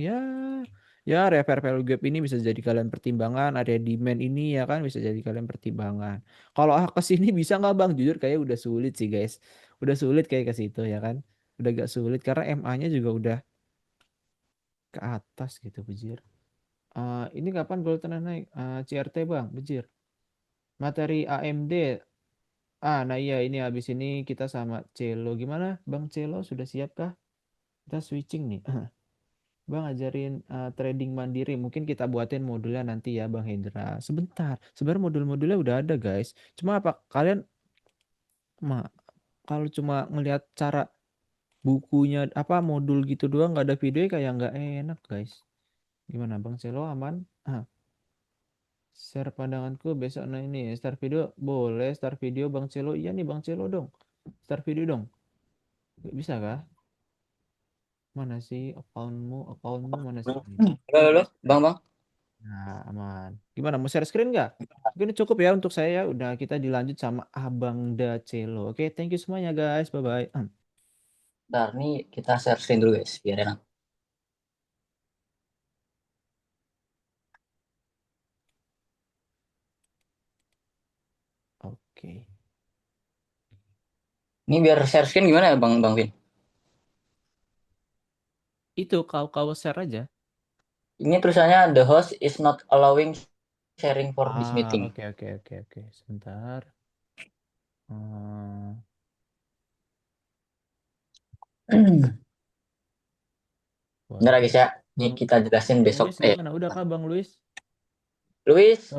Ya repair value gap ini bisa jadi kalian pertimbangan, area demand ini ya kan bisa jadi kalian pertimbangan. Kalau ke sini bisa nggak bang? Jujur kayak udah sulit sih guys, udah sulit kayak ke situ ya kan, udah gak sulit karena MA-nya juga udah ke atas gitu bejir. Ini kapan gold tengah naik? CRT bang, bejir. Materi AMD. Nah iya ini habis ini kita sama Celo. Gimana Bang Celo sudah siapkah? Kita switching nih. Bang ajarin trading mandiri. Mungkin kita buatin modulnya nanti ya Bang Hendra. Sebentar. Sebenarnya modul-modulnya udah ada guys. Cuma apa kalian kalau cuma ngelihat cara bukunya apa modul gitu doang nggak ada video kayak nggak enak guys. Gimana Bang Celo aman? Share pandanganku besok nah ini start video boleh start video Bang Celo iya nih Bang Celo dong start video dong nggak bisa kah mana sih accountmu mana sih Halo, Bang, Bang. nah aman gimana mau share screen nggak mungkin cukup ya untuk saya udah kita dilanjut sama Abang Dacelo oke thank you semuanya guys bye bye Bentar, nih kita share screen dulu, guys, biar enak. oke Ini biar share screen gimana ya, Bang Vin? itu kau share aja Ini tulisannya the host is not allowing sharing for this meeting. oke sebentar Hmm, Bentar boleh. guys ya. Ini Bang kita jelasin Bang besok. Luis gimana udah kah Bang Luis Luis,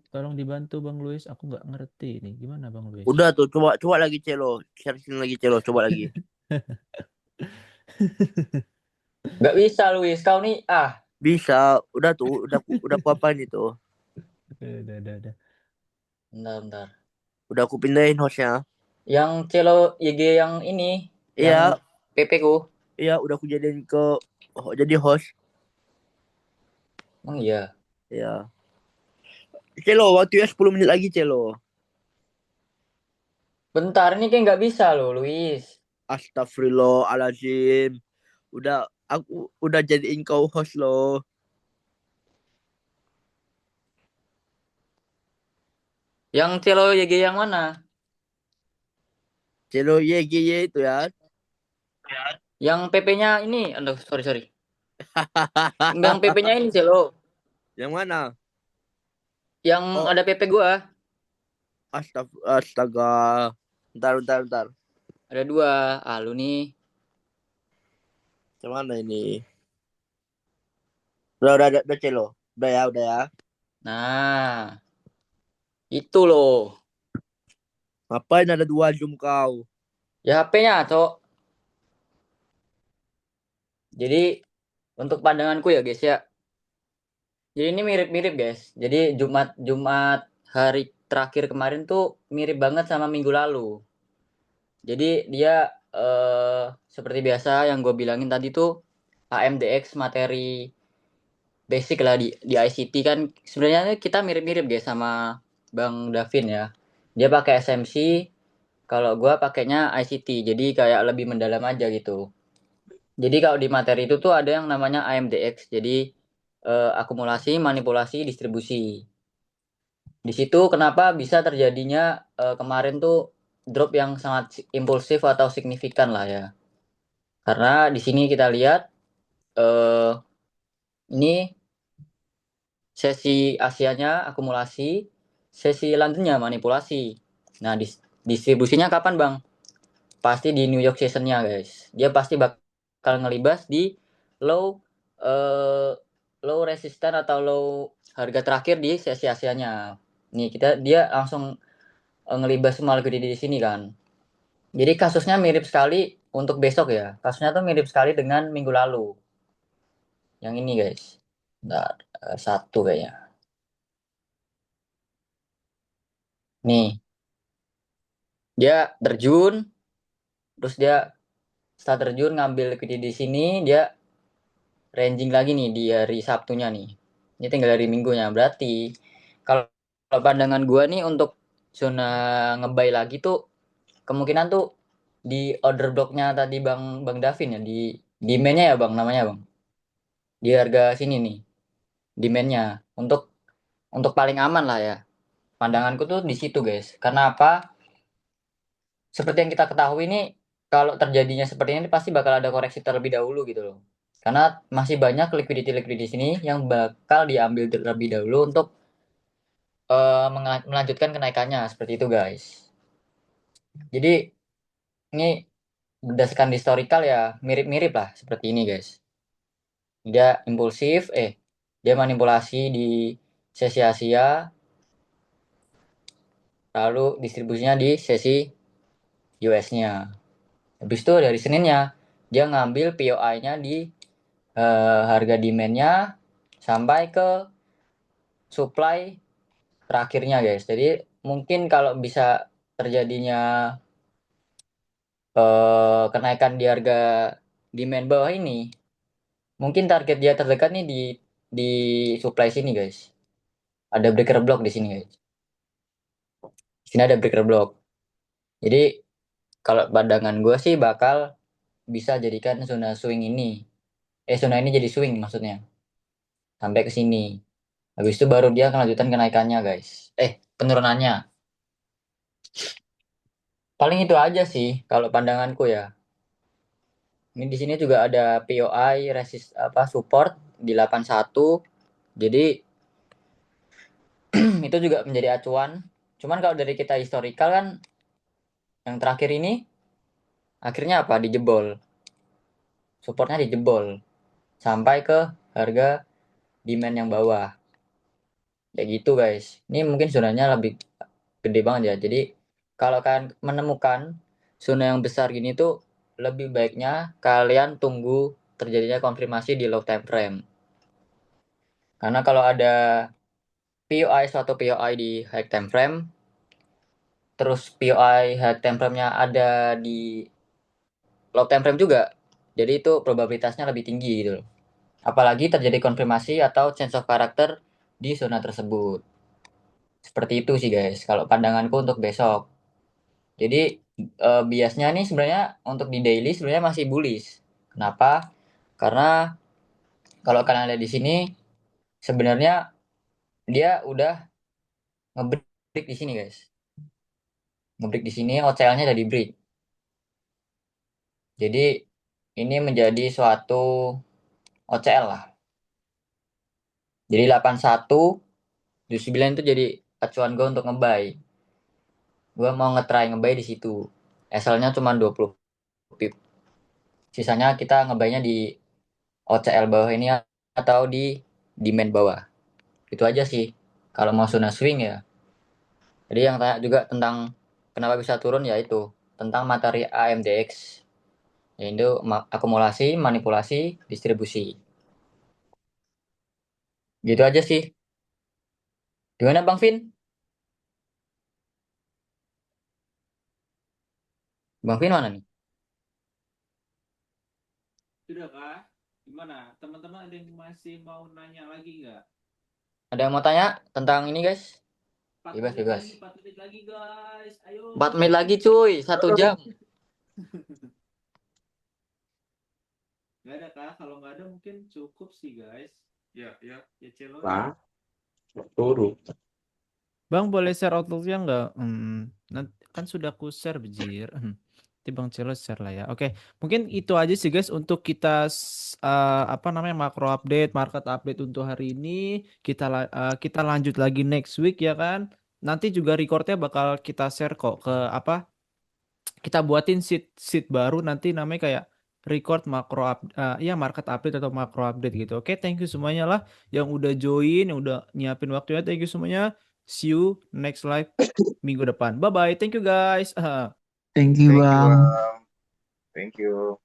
Tolong dibantu Bang Luis, aku nggak ngerti nih. Gimana Bang Luis? Udah tuh, coba lagi Celo. Share screen lagi Celo, coba lagi. nggak bisa Luis. Kau nih, Bisa, udah tuh, udah aku apain itu. Udah. Bentar. Udah aku pindahin hostnya. Yang Celo YG yang ini, Iya, yang PP ku. iya udah aku jadiin jadi host. Emang iya. Iya. Celo, waktunya 10 menit lagi Celo. Bentar, ini kayak nggak bisa loh, Luis. Astagfirullahaladzim. Aku udah jadiin kau host loh. Yang Celo YG yang mana? Celo YGY itu ya. Yang PP-nya ini, aduh, sorry. Yang PP-nya ini Celo. Yang mana? Yang Oh. ada PP gua. Astaga. Bentar. Ada 2. Lu nih. Yang mana ini? Udah Celo. Udah ya. Nah, itu loh. Ngapain ada 2 Zoom kau? Ya HP-nya, Cok. Jadi untuk pandanganku ya, guys ya. Jadi ini mirip-mirip, guys. Jadi Jumat hari terakhir kemarin tuh mirip banget sama minggu lalu. Jadi dia seperti biasa yang gue bilangin tadi tuh AMDX materi basic lah di ICT kan sebenarnya kita mirip-mirip guys sama Bang Davin ya. Dia pakai SMC, kalau gua pakainya ICT. Jadi kayak lebih mendalam aja gitu. Jadi kalau di materi itu tuh ada yang namanya AMDX. Jadi akumulasi, manipulasi, distribusi. Di situ kenapa bisa terjadinya kemarin tuh drop yang sangat impulsif atau signifikan lah ya. Karena di sini kita lihat ini sesi Asianya akumulasi, sesi Londonnya manipulasi. Nah, distribusinya kapan Bang? Pasti di New York sessionnya guys. Dia pasti bakal ngelibas di low low resistant atau low harga terakhir di sesi Asianya. Nih dia langsung ngelibas semua liquidity di sini kan. Jadi kasusnya mirip sekali untuk besok ya. Kasusnya tuh mirip sekali dengan minggu lalu. Yang ini guys. Bentar, satu kayaknya. Nih, dia terjun, terus dia setelah terjun ngambil liquidity di sini, dia ranging lagi nih di hari Sabtunya nih. Ini tinggal hari Minggunya. Berarti kalau pandangan gua nih untuk zona ngebuy lagi tuh kemungkinan tuh di order blocknya tadi Bang Davin ya, di demand-nya ya Bang namanya Bang. Di harga sini nih. Demand-nya untuk paling aman lah ya. Pandanganku tuh di situ guys. Karena apa? Seperti yang kita ketahui nih, kalau terjadinya seperti ini pasti bakal ada koreksi terlebih dahulu gitu loh. Karena masih banyak liquidity sini yang bakal diambil terlebih dahulu untuk melanjutkan kenaikannya seperti itu guys. Jadi ini berdasarkan historical ya mirip-mirip lah seperti ini guys. Dia impulsif, dia manipulasi di sesi Asia, lalu distribusinya di sesi US-nya. Habis itu dari Seninnya dia ngambil POI-nya di harga demand-nya sampai ke supply terakhirnya guys. Jadi mungkin kalau bisa terjadinya kenaikan di harga demand bawah ini, mungkin target dia terdekat nih di supply sini guys. Ada breaker block di sini guys. Di sini ada breaker block. Jadi kalau pandangan gue sih bakal bisa jadikan zona swing ini. Zona ini jadi swing maksudnya. Sampai ke sini. Habis itu baru dia kelanjutan kenaikannya guys. Penurunannya. Paling itu aja sih kalau pandanganku ya. Ini di sini juga ada POI support di 81. Jadi itu juga menjadi acuan. Cuman kalau dari kita historical kan yang terakhir ini akhirnya apa? Dijebol. Supportnya dijebol sampai ke harga demand yang bawah. Kayak gitu guys. Ini mungkin zonanya lebih gede banget ya. Jadi kalau kalian menemukan zona yang besar gini tuh lebih baiknya kalian tunggu terjadinya konfirmasi di low time frame. Karena kalau ada suatu POI di high time frame, terus POI high time frame-nya ada di low time frame juga, jadi itu probabilitasnya lebih tinggi gitu loh. Apalagi terjadi konfirmasi atau change of character di zona tersebut. Seperti itu sih guys, kalau pandanganku untuk besok. Jadi biasnya nih sebenarnya untuk di daily sebenarnya masih bullish. Kenapa? Karena kalau kalian lihat di sini sebenarnya dia udah nge-break di sini guys. Nge-break di sini, OCL-nya udah di break. Jadi ini menjadi suatu OCL lah. Jadi 81 79 itu jadi acuan gue untuk nge-buy. Gue mau nge-try nge-buy di situ. SL-nya cuma 20 pip. Sisanya kita nge-buy-nya di OCL bawah ini atau di demand bawah. Itu aja sih. Kalau mau zona swing ya. Jadi yang tanya juga tentang kenapa bisa turun ya itu. Tentang materi AMDX. Yaitu akumulasi, manipulasi, distribusi. Gitu aja sih. Gimana Bang Vin? Bang Vin mana nih? Sudah kah? Gimana? Teman-teman ada yang masih mau nanya lagi nggak? Ada yang mau tanya tentang ini guys? 4 Bebas, menit bebas. lagi, 4 menit lagi guys. Ayo. 4 menit lagi cuy, 1 jam. Nggak ada kah? Kalau nggak ada mungkin cukup sih guys. Ya Celo. Turun. Bang boleh share outlook-nya nggak? Nanti kan sudah ku share bejir. Timbang challenge share lah ya. Oke, mungkin itu aja sih guys untuk kita apa namanya makro update, market update untuk hari ini. Kita lanjut lagi next week ya kan. Nanti juga recordnya bakal kita share kok ke apa? Kita buatin sheet baru nanti namanya kayak record ya market update atau makro update gitu. Oke, thank you semuanya lah yang udah join, yang udah nyiapin waktunya. Thank you semuanya. See you next live minggu depan. Bye bye. Thank you guys. Thank you, Thank you, Bang. Bang. Thank you.